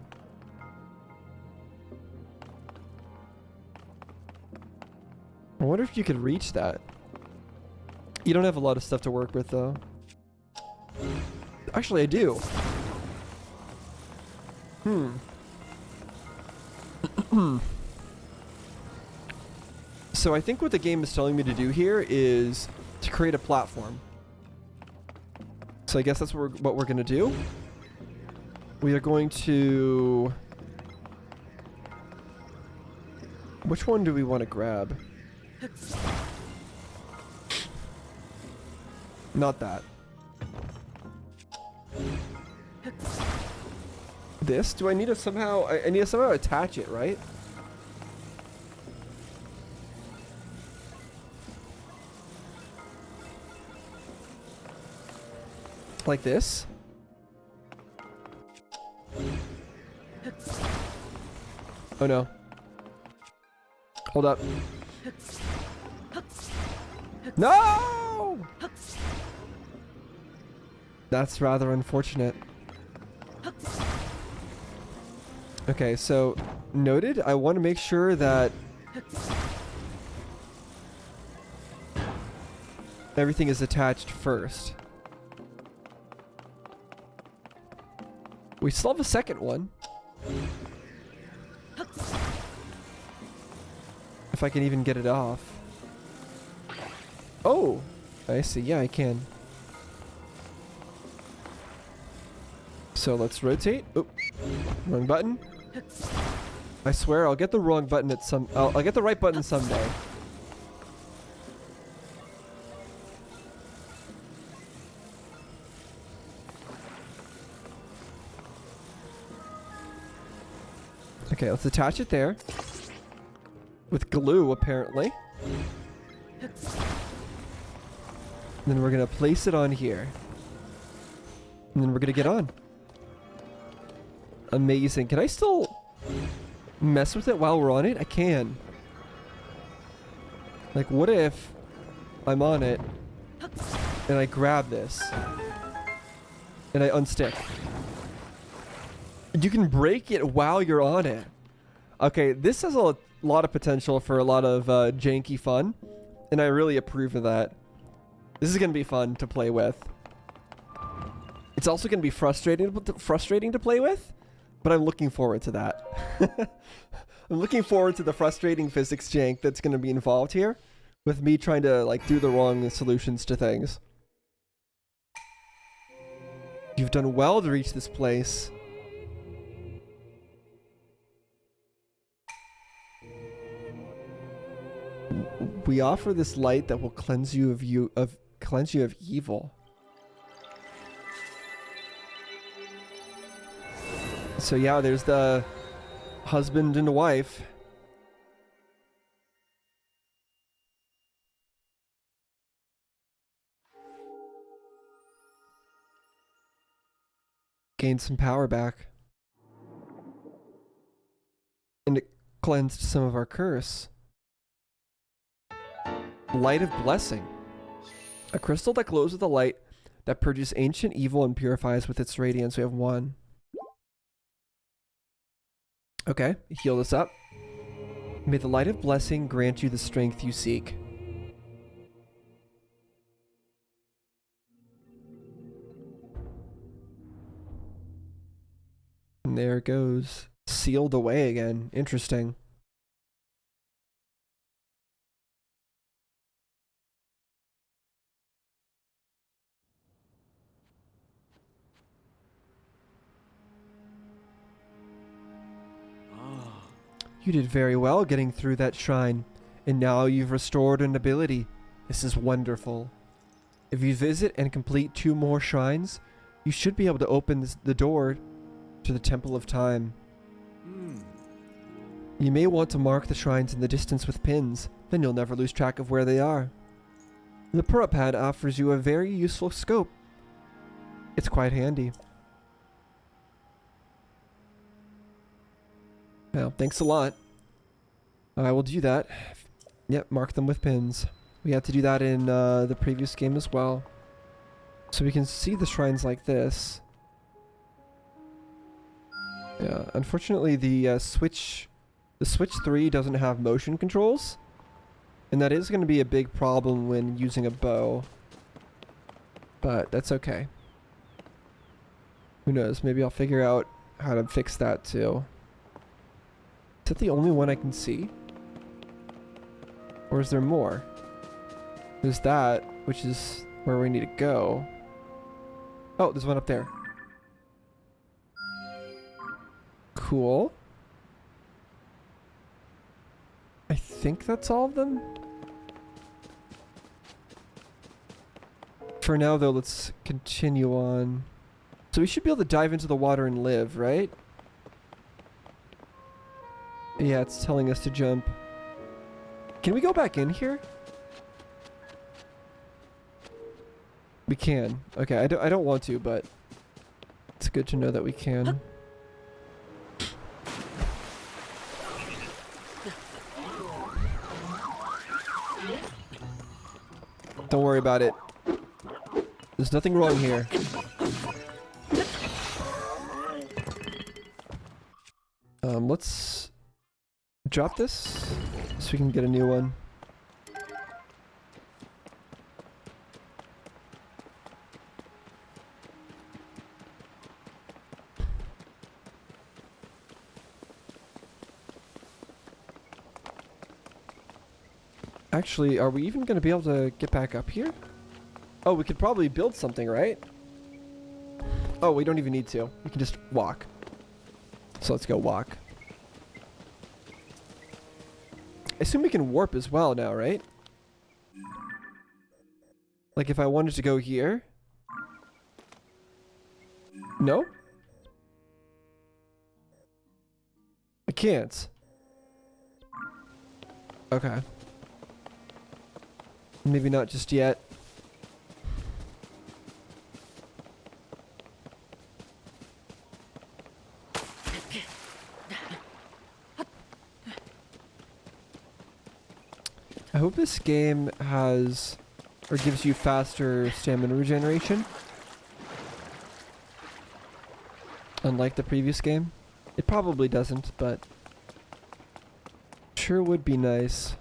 I wonder if you could reach that. You don't have a lot of stuff to work with, though. Actually, I do. So I think what the game is telling me to do here is to create a platform. So I guess that's what we're going to do. We are going to... Which one do we want to grab? Not that. This? Do I need to somehow... I need to somehow attach it, right? Like this? Oh no. Hold up. No! That's rather unfortunate. Okay, so noted. I want to make sure that everything is attached first. We still have a second one. If I can even get it off. Oh, I see. Yeah, I can. So let's rotate. Oh, wrong button. I swear I'll get the wrong button at some... I'll get the right button someday. Okay, let's attach it there. With glue, apparently. And then we're gonna place it on here. And then we're gonna get on. Amazing. Can I still mess with it while we're on it? I can. Like, what if I'm on it and I grab this and I unstick? You can break it while you're on it. Okay, this has a lot of potential for a lot of janky fun, and I really approve of that. This is going to be fun to play with. It's also going to be frustrating to play with, but I'm looking forward to that. I'm looking forward to the frustrating physics jank that's going to be involved here, with me trying to like do the wrong solutions to things. You've done well to reach this place. We offer this light that will cleanse you of evil. So yeah, there's the husband and wife. gained some power back. And it cleansed some of our curse. Light of Blessing. A crystal that glows with a light that purges ancient evil and purifies with its radiance. We have one. Okay, heal this up. May the light of blessing grant you the strength you seek. And there it goes. Sealed away again. Interesting. You did very well getting through that shrine, and now you've restored an ability. This is wonderful. If you visit and complete 2 more shrines, you should be able to open the door to the Temple of Time. You may want to mark the shrines in the distance with pins, then you'll never lose track of where they are. The Pura Pad offers you a very useful scope. It's quite handy. Well, thanks a lot. I will do that. Yep, mark them with pins. We had to do that in the previous game as well. So we can see the shrines like this. Yeah, unfortunately the Switch 3 doesn't have motion controls. And that is going to be a big problem when using a bow. But that's okay. Who knows, maybe I'll figure out how to fix that too. Is that the only one I can see? Or is there more? There's that, which is where we need to go. Oh, there's one up there. Cool. I think that's all of them. For now, though, let's continue on. So we should be able to dive into the water and live, right? Yeah, it's telling us to jump. Can we go back in here? We can. Okay, I don't want to, but it's good to know that we can. Don't worry about it. There's nothing wrong here. Let's drop this so we can get a new one. Actually, are we even going to be able to get back up here? Oh, we could probably build something, right? Oh, we don't even need to. We can just walk. So let's go walk. I assume we can warp as well now, right? Like if I wanted to go here? No? I can't. Okay. Maybe not just yet. I hope this game has, or gives you faster stamina regeneration. Unlike the previous game. It probably doesn't, but sure would be nice.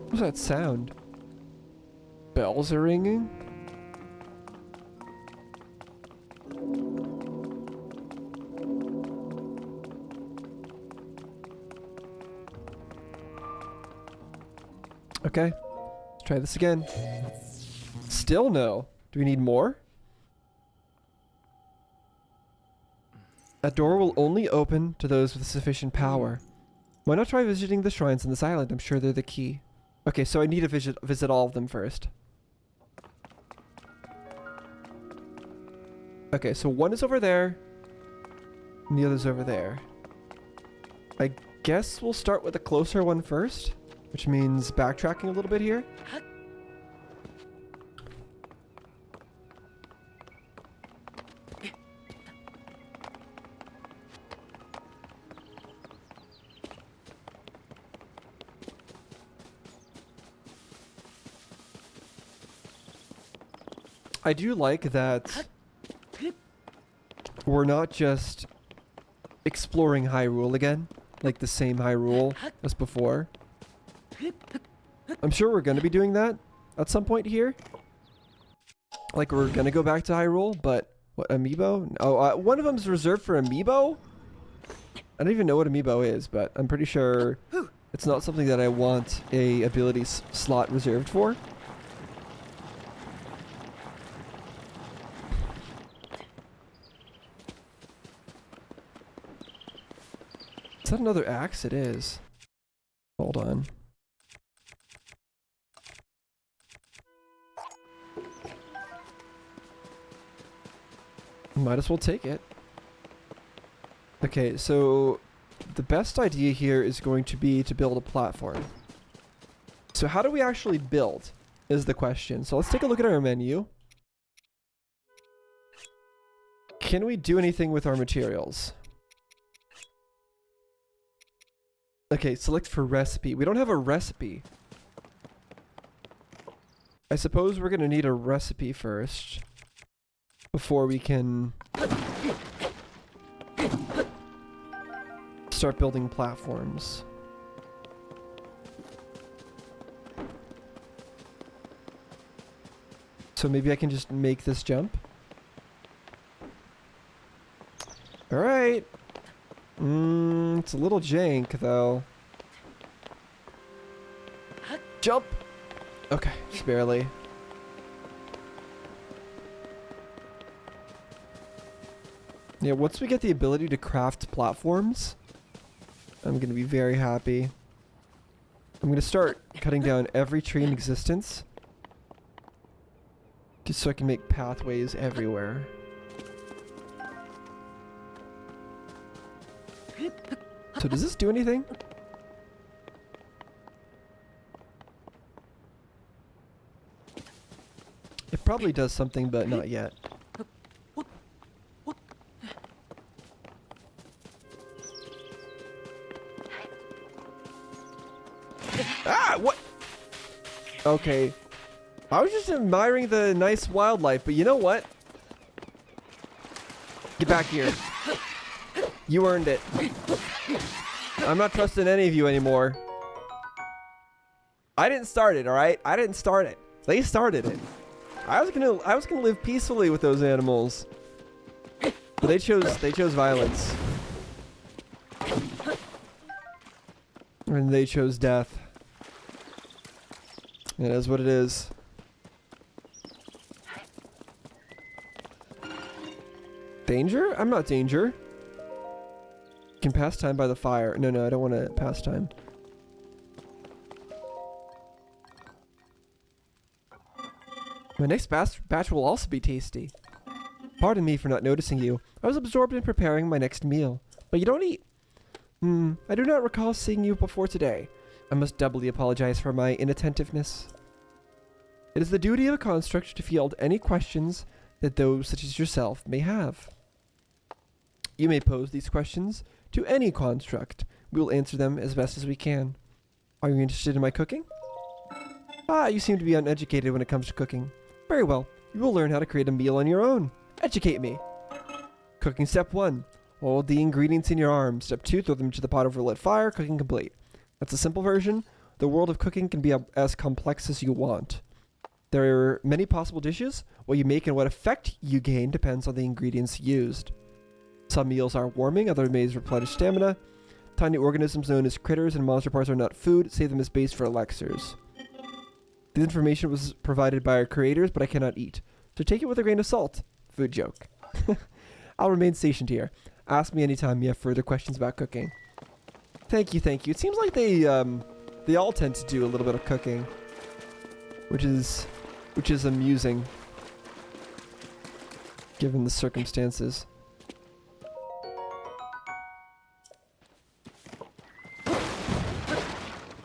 What's that sound? Bells are ringing? Okay, let's try this again. Still no. Do we need more? That door will only open to those with sufficient power. Why not try visiting the shrines on this island? I'm sure they're the key. Okay, so I need to visit all of them first. Okay, so one is over there, and the other's over there. I guess we'll start with the closer one first. which means backtracking a little bit here. I do like that we're not just exploring Hyrule again, like the same Hyrule as before. I'm sure we're going to be doing that at some point here. Like, we're going to go back to Hyrule, but... What, Amiibo? Oh, one of them's reserved for Amiibo? I don't even know what Amiibo is, but I'm pretty sure it's not something that I want a ability slot reserved for. Is that another axe? It is. Hold on. Might as well take it. Okay, so the best idea here is going to be to build a platform. So how do we actually build is the question. So let's take a look at our menu. Can we do anything with our materials? Okay, select for recipe. We don't have a recipe. I suppose we're gonna need a recipe first before we can start building platforms. So maybe I can just make this jump. Alright. It's a little jank though. Jump! Okay, just barely. Yeah, once we get the ability to craft platforms, I'm gonna be very happy. I'm gonna start cutting down every tree in existence, just so I can make pathways everywhere. So does this do anything? It probably does something, but not yet. Ah, what? Okay. I was just admiring the nice wildlife, but you know what? Get back here. You earned it. I'm not trusting any of you anymore. I didn't start it, all right? I didn't start it. They started it. I was gonna live peacefully with those animals, but they chose violence, and they chose death. It is what it is. Danger? I'm not danger. Can pass time by the fire. No, I don't want to pass time. My next batch will also be tasty. Pardon me for not noticing you. I was absorbed in preparing my next meal. But you don't eat. I do not recall seeing you before today. I must doubly apologize for my inattentiveness. It is the duty of a construct to field any questions that those such as yourself may have. You may pose these questions to any construct. We will answer them as best as we can. Are you interested in my cooking? Ah, you seem to be uneducated when it comes to cooking. Very well. You will learn how to create a meal on your own. Educate me. Cooking step 1. Hold the ingredients in your arms. Step 2. Throw them into the pot over a lit fire. Cooking complete. That's a simple version. The world of cooking can be as complex as you want. There are many possible dishes. What you make and what effect you gain depends on the ingredients used. Some meals are warming, other meals replenish stamina. Tiny organisms known as critters and monster parts are not food. Save them as base for elixirs. This information was provided by our creators, but I cannot eat. So take it with a grain of salt. Food joke. I'll remain stationed here. Ask me anytime you have further questions about cooking. Thank you, thank you. It seems like they all tend to do a little bit of cooking, which is amusing, given the circumstances.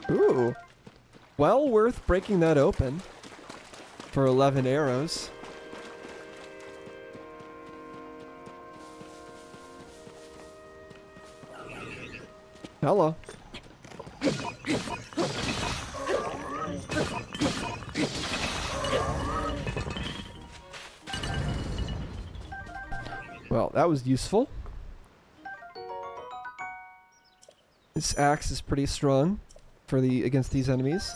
Ooh, Well worth breaking that open for 11 arrows. Hello. Well, that was useful. This axe is pretty strong for against these enemies.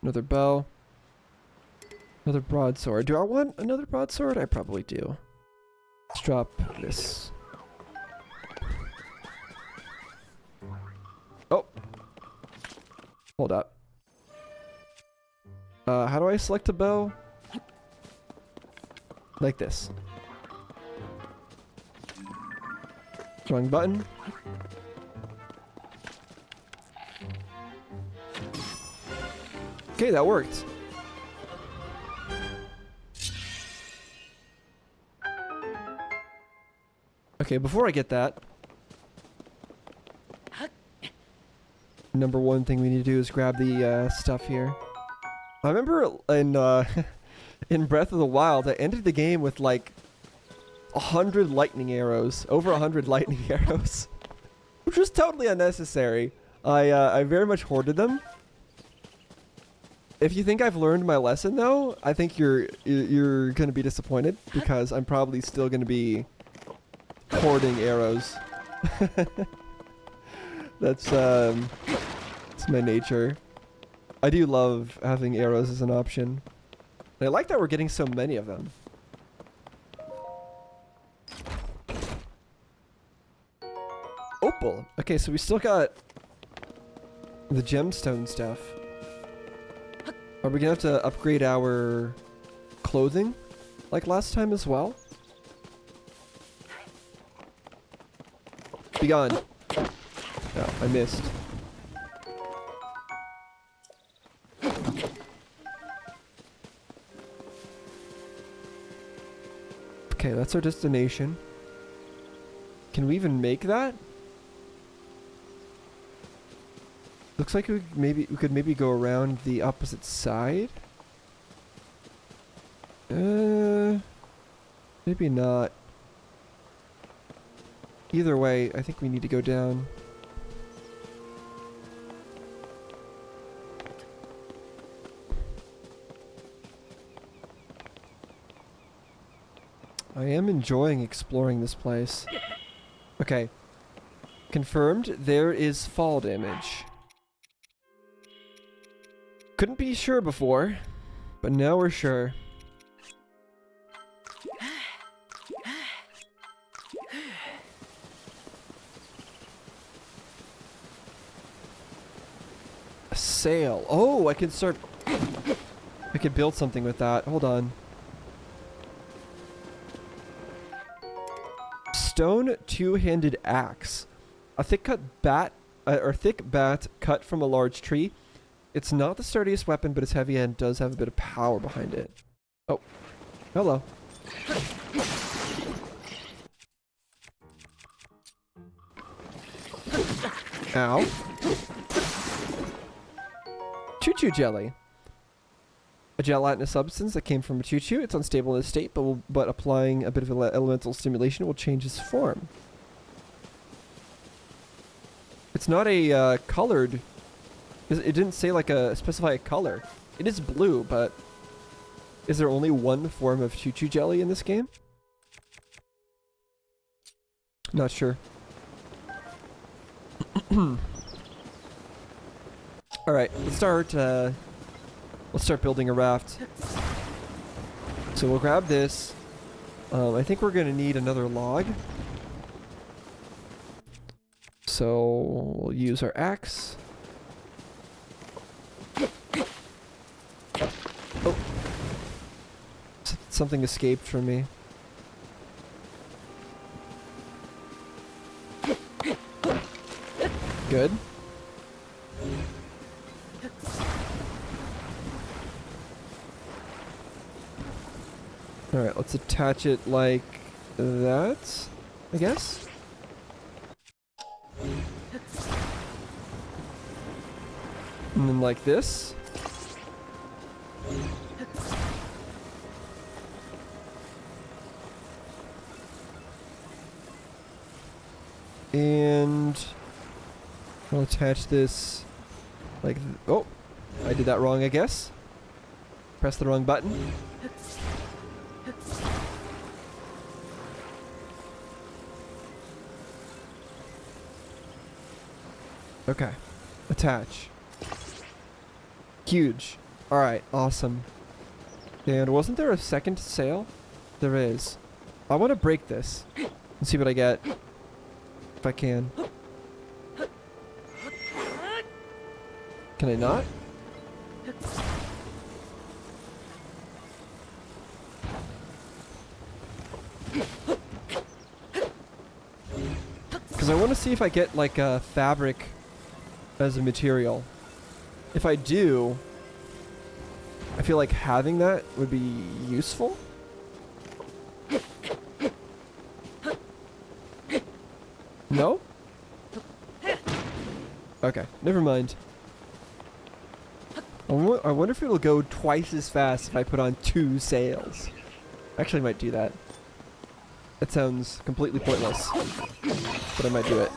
Another bow. Another broadsword. Do I want another broadsword? I probably do. Let's drop this. Oh. Hold up. How do I select a bow? Like this. Wrong button. Okay, that worked. Okay, before I get that, number one thing we need to do is grab the stuff here. I remember in in Breath of the Wild, I ended the game with like 100 lightning arrows, over 100 lightning arrows, which was totally unnecessary. I very much hoarded them. If you think I've learned my lesson, though, I think you're gonna be disappointed because I'm probably still gonna be hoarding arrows. That's my nature. I do love having arrows as an option. And I like that we're getting so many of them. Opal. Okay, so we still got the gemstone stuff. Are we gonna have to upgrade our clothing like last time as well? Be gone. Oh, I missed. Okay, that's our destination. Can we even make that? Looks like we could maybe go around the opposite side. Maybe not. Either way, I think we need to go down. I am enjoying exploring this place. Okay. Confirmed, there is fall damage. Couldn't be sure before, but now we're sure. A sail. Oh, I could start... I could build something with that. Hold on. Stone two-handed axe. A thick bat cut from a large tree. It's not the sturdiest weapon, but it's heavy and does have a bit of power behind it. Oh. Hello. Ow. Choo-choo jelly. A gelatinous substance that came from a choo-choo. It's unstable in its state, but applying a bit of elemental stimulation will change its form. It's not a colored... It didn't say like specify a color. It is blue, but is there only one form of choo-choo jelly in this game? Not sure. All right, let's start building a raft. So we'll grab this. I think we're gonna need another log. So we'll use our axe. Oh. Something escaped from me. Good. Alright, let's attach it like that, I guess. And then like this. And I'll attach this like, oh, I did that wrong, I guess. Press the wrong button. Okay, attach. Huge. Alright, awesome. And wasn't there a second sail? There is. I want to break this and see what I get. If I can. Can I not? Because I want to see if I get like a fabric as a material. If I do, I feel like having that would be useful. No? Okay, never mind. I wonder if it'll go twice as fast if I put on 2 sails. Actually, I might do that. That sounds completely pointless, but I might do it.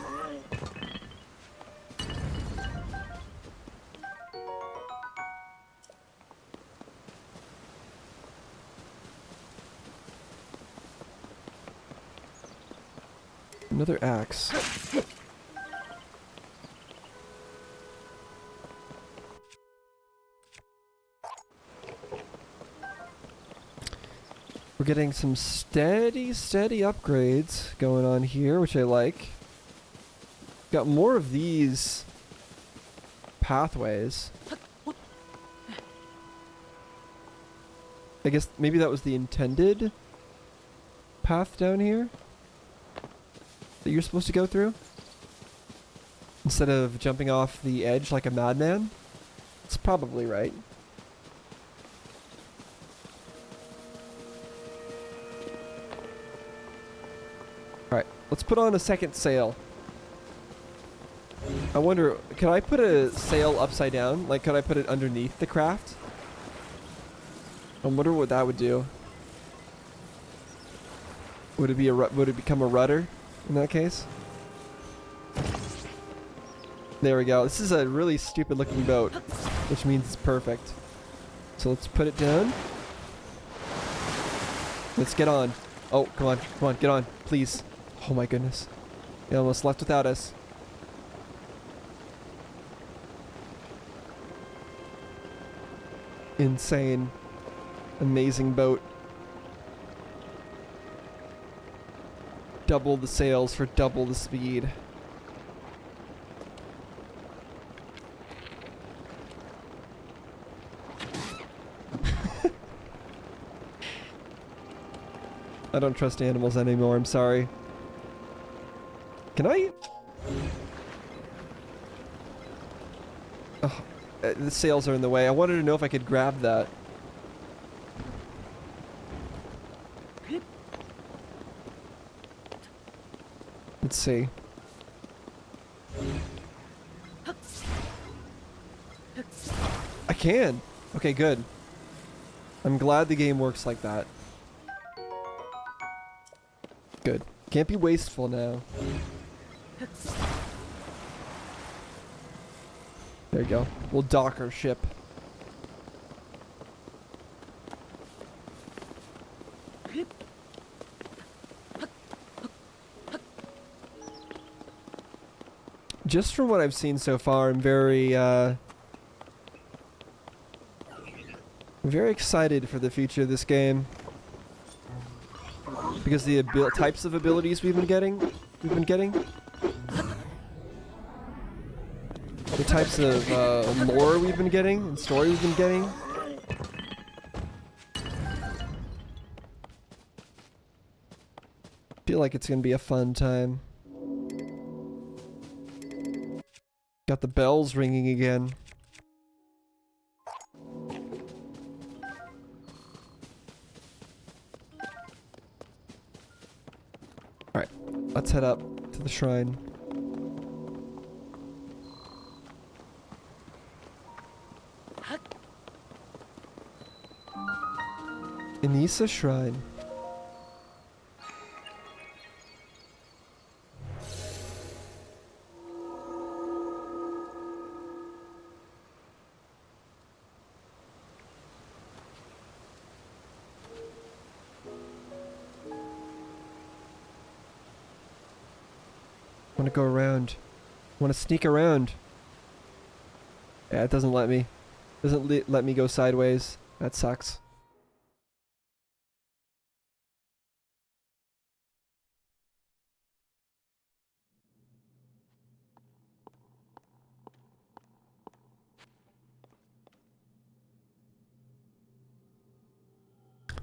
Another axe. We're getting some steady upgrades going on here, which I like. Got more of these pathways. I guess maybe that was the intended path down here that you're supposed to go through? Instead of jumping off the edge like a madman? It's probably right. Alright, let's put on a second sail. I wonder, can I put a sail upside down? Like, could I put it underneath the craft? I wonder what that would do. Would it be would it become a rudder in that case? There we go. This is a really stupid looking boat, which means it's perfect. So let's put it down. Let's get on. Oh, come on, get on, please. Oh my goodness. It almost left without us. Insane. Amazing boat. Double the sails for double the speed. I don't trust animals anymore, I'm sorry. Can I? Oh, the sails are in the way. I wanted to know if I could grab that. Let's see. I can! Okay, good. I'm glad the game works like that. Good. Can't be wasteful now. There you go. We'll dock our ship. Just from what I've seen so far, I'm very excited for the future of this game. Because the types of abilities we've been getting. The types of lore we've been getting and story we've been getting. Feel like it's gonna be a fun time. Got the bells ringing again. Alright, let's head up to the shrine. Anissa Shrine. Want to go around. Want to sneak around. Yeah, it doesn't let me. Doesn't let me go sideways. That sucks.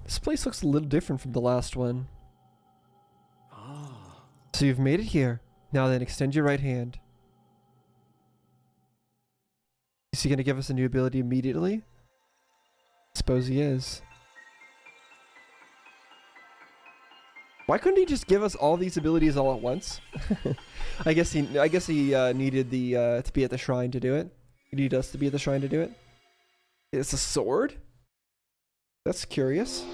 This place looks a little different from the last one. Ah. So you've made it here. Now then, extend your right hand. Is he going to give us a new ability immediately? Suppose he is. Why couldn't he just give us all these abilities all at once? I guess he needed the to be at the shrine to do it. He needed us to be at the shrine to do it. It's a sword? That's curious.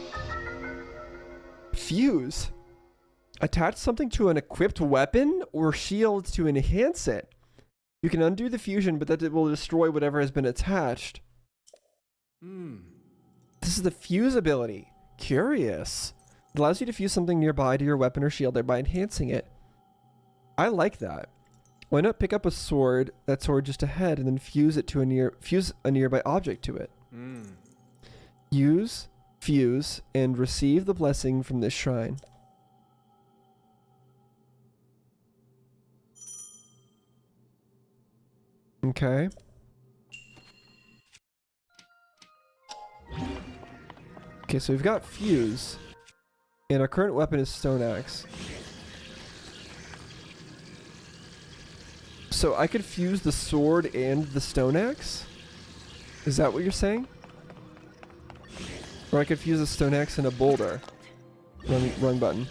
Fuse. Attach something to an equipped weapon or shield to enhance it. You can undo the fusion, but that it will destroy whatever has been attached. This is the fuse ability. Curious. It allows you to fuse something nearby to your weapon or shield, thereby enhancing it. I like that. Why not pick up a sword, that sword just ahead, and then fuse it to fuse a nearby object to it? Use, fuse, and receive the blessing from this shrine. Okay. Okay, so we've got fuse, and our current weapon is stone axe. So I could fuse the sword and the stone axe? Is that what you're saying? Or I could fuse a stone axe and a boulder. Wrong button.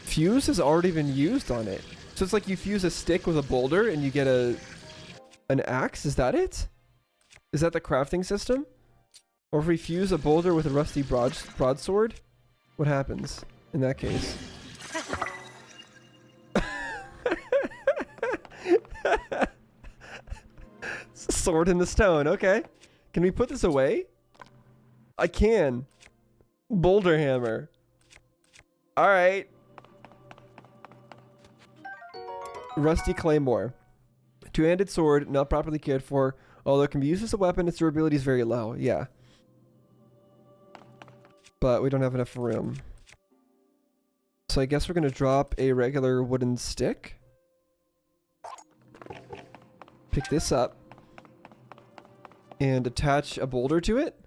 Fuse has already been used on it. So it's like you fuse a stick with a boulder and you get an axe? Is that it? Is that the crafting system? Or if we fuse a boulder with a rusty broadsword, what happens in that case? Sword in the stone, okay. Can we put this away? I can. Boulder hammer. Alright. Rusty claymore. Two-handed sword, not properly cared for. Although it can be used as a weapon, its durability is very low. Yeah. But we don't have enough room. So I guess we're going to drop a regular wooden stick. Pick this up. And attach a boulder to it.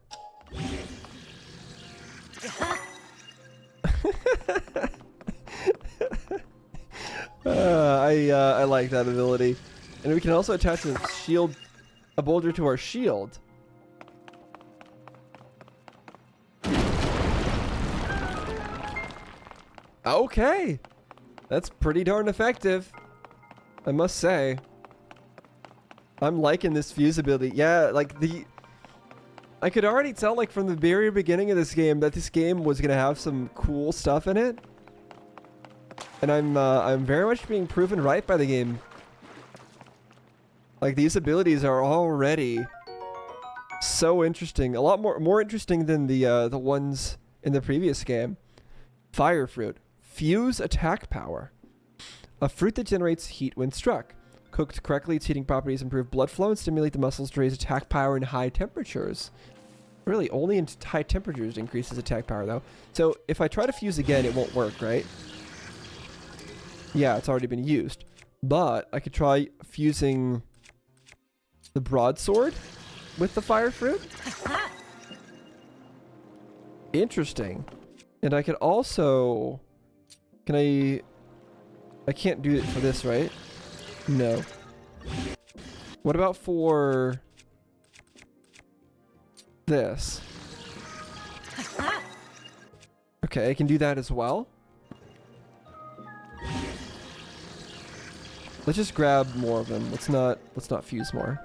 I like that ability. And we can also attach a boulder to our shield. Okay. That's pretty darn effective, I must say. I'm liking this fuse ability. Yeah, like I could already tell, like, from the very beginning of this game that this game was gonna have some cool stuff in it. And I'm very much being proven right by the game. Like, these abilities are already so interesting. A lot more interesting than the ones in the previous game. Fire fruit. Fuse attack power. A fruit that generates heat when struck. Cooked correctly, its heating properties improve blood flow and stimulate the muscles to raise attack power in high temperatures. Really, only in high temperatures increases attack power, though. So if I try to fuse again, it won't work, right? Yeah, it's already been used. But I could try fusing the broadsword with the fire fruit. Interesting. And I could also... Can I can't do it for this, right? No. What about for this? Okay, I can do that as well. Let's just grab more of them. Let's not fuse more.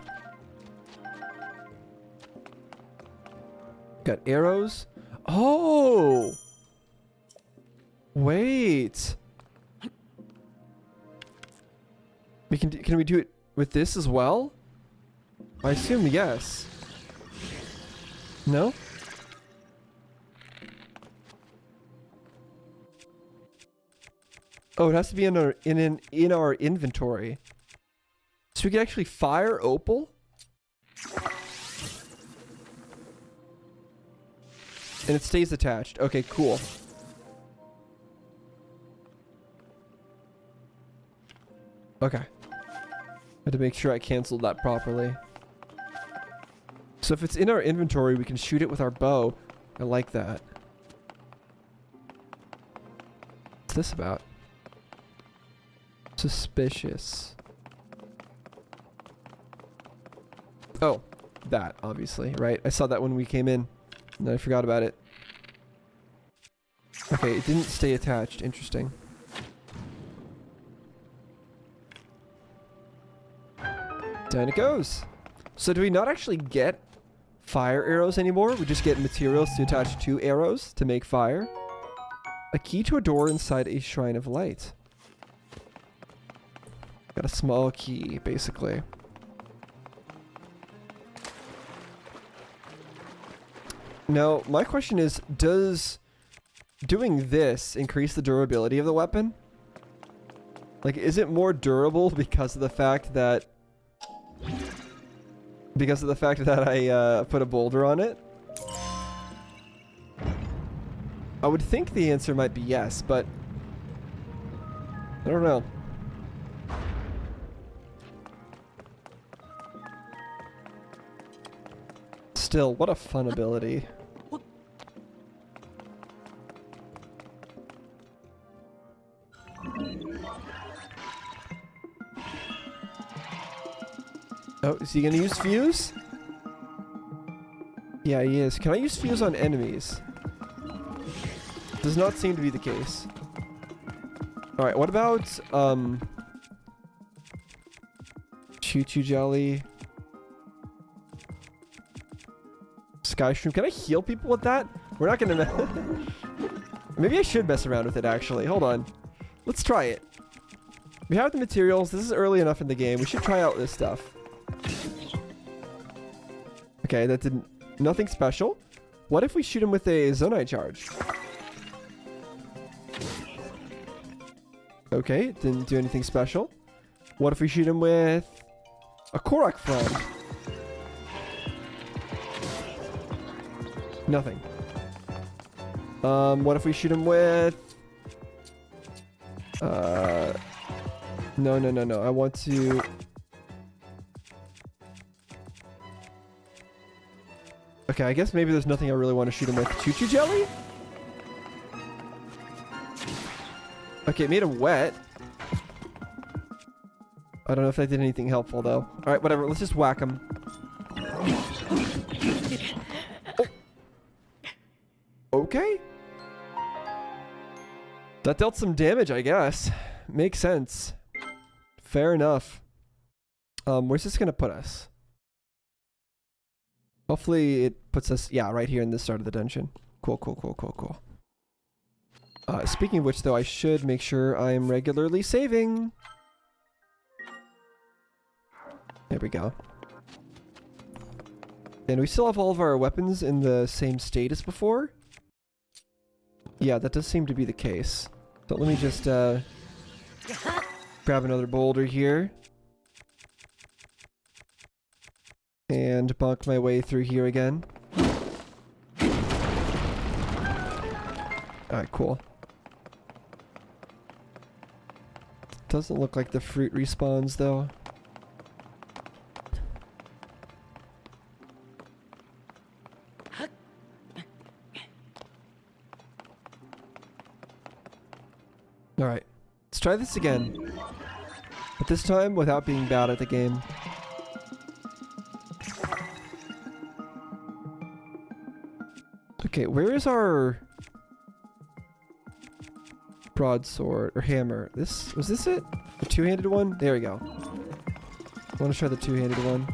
Got arrows. Oh! Wait. Can we do it with this as well? I assume yes. No? Oh, it has to be in our inventory. So we can actually fire opal? And it stays attached. Okay, cool. Okay. Had to make sure I canceled that properly. So if it's in our inventory, we can shoot it with our bow. I like that. What's this about? Suspicious. Oh, that, obviously, right? I saw that when we came in, and then I forgot about it. Okay, it didn't stay attached. Interesting. Down it goes. So do we not actually get fire arrows anymore? We just get materials to attach to arrows to make fire. A key to a door inside a shrine of light. Got a small key, basically. Now, my question is, does doing this increase the durability of the weapon? Like, is it more durable because of the fact that I put a boulder on it? I would think the answer might be yes, but I don't know. Still, what a fun ability. Oh, is he gonna use fuse? Yeah, he is. Can I use fuse on enemies? Does not seem to be the case. Alright, what about, choo-choo jelly? Sky shroom. Can I heal people with that? We're not gonna... Maybe I should mess around with it, actually. Hold on. Let's try it. We have the materials. This is early enough in the game. We should try out this stuff. Okay, that didn't... Nothing special. What if we shoot him with a Zonite charge? Okay, didn't do anything special. What if we shoot him with a Korok frond? Nothing. What if we shoot him with... No. I want to... Okay, I guess maybe there's nothing I really want to shoot him with. Choo-choo jelly? Okay, it made him wet. I don't know if that did anything helpful, though. Alright, whatever. Let's just whack him. Oh. Okay. That dealt some damage, I guess. Makes sense. Fair enough. Where's this gonna put us? Hopefully it puts us, yeah, right here in the start of the dungeon. Cool. Speaking of which, though, I should make sure I'm regularly saving. There we go. And we still have all of our weapons in the same state as before. Yeah, that does seem to be the case. So let me just grab another boulder here. And bonk my way through here again. Alright, cool. Doesn't look like the fruit respawns, though. Alright, let's try this again. But this time without being bad at the game. Okay, where is our broadsword or hammer? Was this it? The two-handed one? There we go. I want to try the two-handed one.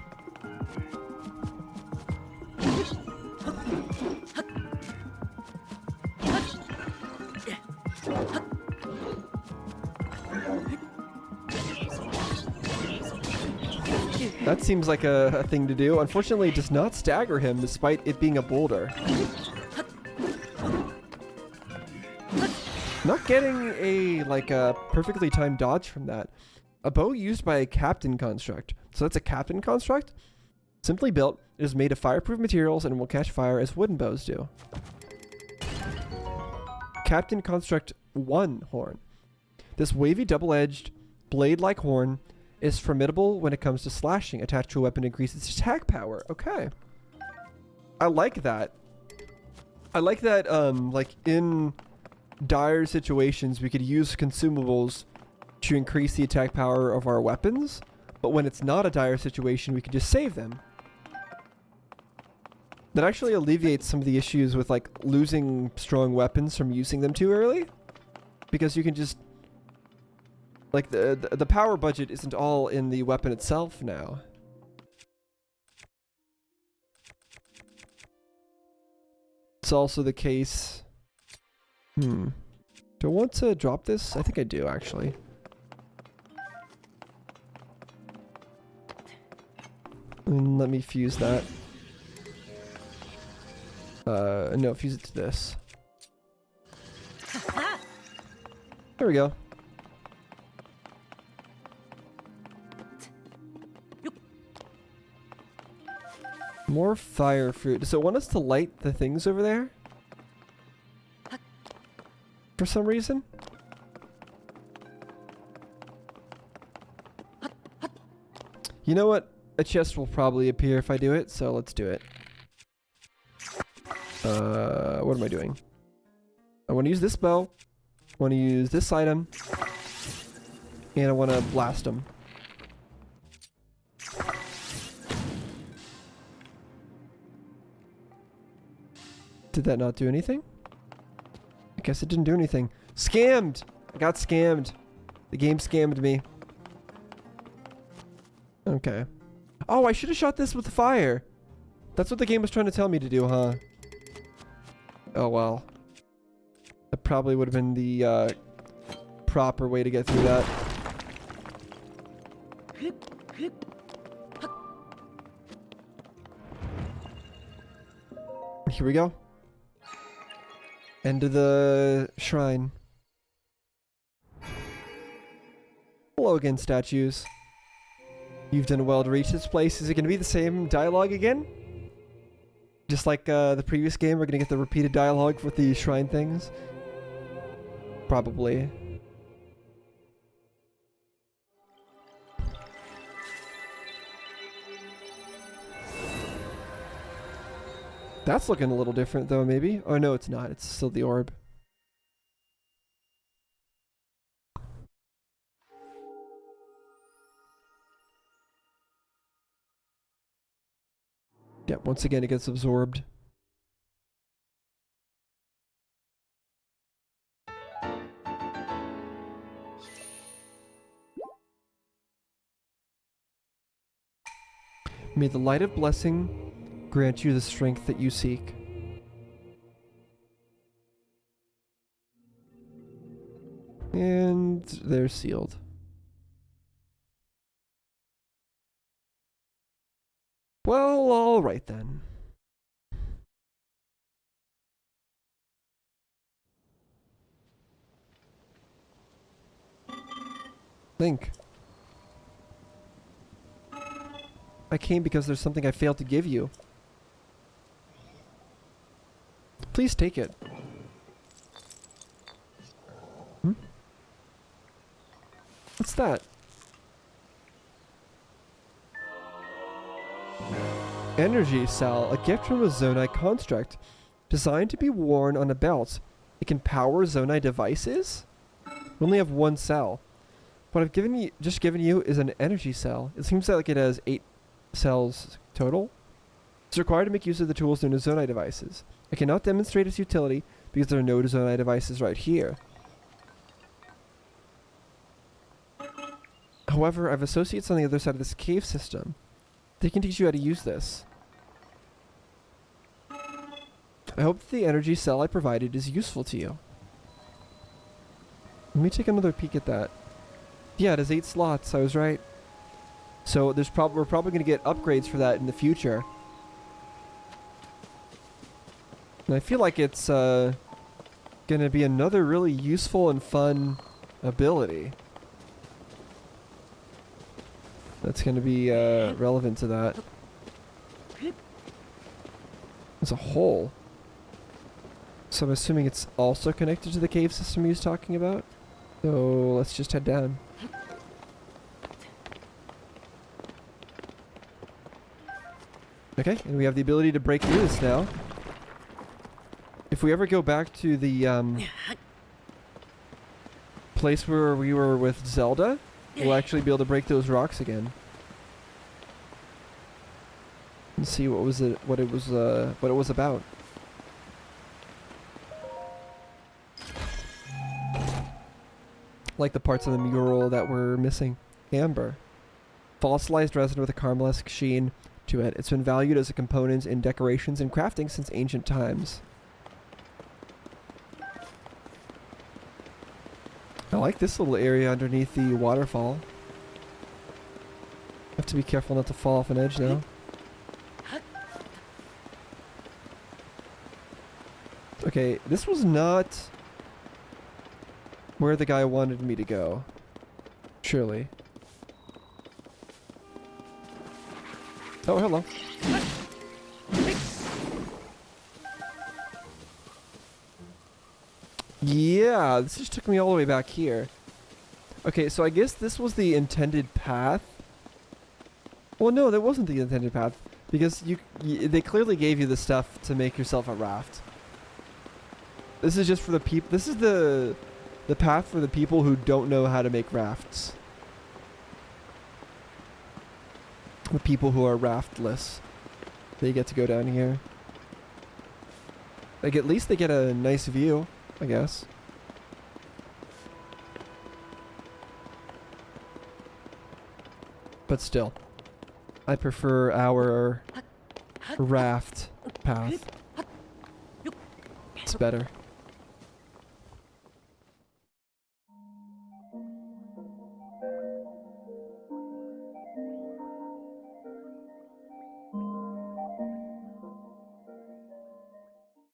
That seems like a thing to do. Unfortunately, it does not stagger him despite it being a boulder. Not getting a, like, a perfectly timed dodge from that. A bow used by a captain construct. So that's a captain construct. Simply built. It is made of fireproof materials and will catch fire as wooden bows do. Captain construct 1 horn. This wavy double-edged blade-like horn is formidable when it comes to slashing. Attached to a weapon increases its attack power. Okay. I like that. I like that, like, in dire situations, we could use consumables to increase the attack power of our weapons, but when it's not a dire situation, we can just save them. That actually alleviates some of the issues with, like, losing strong weapons from using them too early, because you can just, like, the power budget isn't all in the weapon itself now. It's also the case. Do I want to drop this? I think I do, actually. And let me fuse that. No, fuse it to this. There we go. More fire fruit. Does it want us to light the things over there? For some reason? You know what? A chest will probably appear if I do it, so let's do it. What am I doing? I want to use this bow. I want to use this item. And I want to blast them. Did that not do anything? I guess it didn't do anything. Scammed! I got scammed. The game scammed me. Okay. Oh, I should have shot this with fire. That's what the game was trying to tell me to do, huh? Oh, well. That probably would have been the proper way to get through that. Here we go. End of the shrine. Hello again, statues. You've done well to reach this place. Is it going to be the same dialogue again? Just like the previous game, we're going to get the repeated dialogue with the shrine things? Probably. That's looking a little different though, maybe? Oh no, it's not. It's still the orb. Yeah, once again it gets absorbed. May the light of blessing grant you the strength that you seek. And they're sealed. Well, alright then. Link. I came because there's something I failed to give you. Please take it. What's that? Energy cell, a gift from a Zonai construct, designed to be worn on a belt. It can power Zonai devices? We only have one cell. What I've just given you is an energy cell. It seems like it has 8 cells total. It's required to make use of the tools known as Zonai devices. I cannot demonstrate its utility because there are no Zonai devices right here. However, I have associates on the other side of this cave system. They can teach you how to use this. I hope that the energy cell I provided is useful to you. Let me take another peek at that. Yeah, it has 8 slots, I was right. So we're probably going to get upgrades for that in the future. And I feel like it's going to be another really useful and fun ability that's going to be relevant to that. There's a hole. So I'm assuming it's also connected to the cave system he was talking about. So let's just head down. Okay, and we have the ability to break through this now. If we ever go back to the place where we were with Zelda, we'll actually be able to break those rocks again. And see what it was about. Like the parts of the mural that were missing. Amber. Fossilized resin with a caramelisk sheen to it. It's been valued as a component in decorations and crafting since ancient times. I like this little area underneath the waterfall. Have to be careful not to fall off an edge now. Okay, this was not where the guy wanted me to go. Surely. Oh, hello. Yeah, this just took me all the way back here. Okay, so I guess this was the intended path. Well, no, that wasn't the intended path. Because they clearly gave you the stuff to make yourself a raft. This is just for the people. This is the path for the people who don't know how to make rafts. The people who are raftless. They get to go down here. Like, at least they get a nice view, I guess. But still, I prefer our raft path. It's better.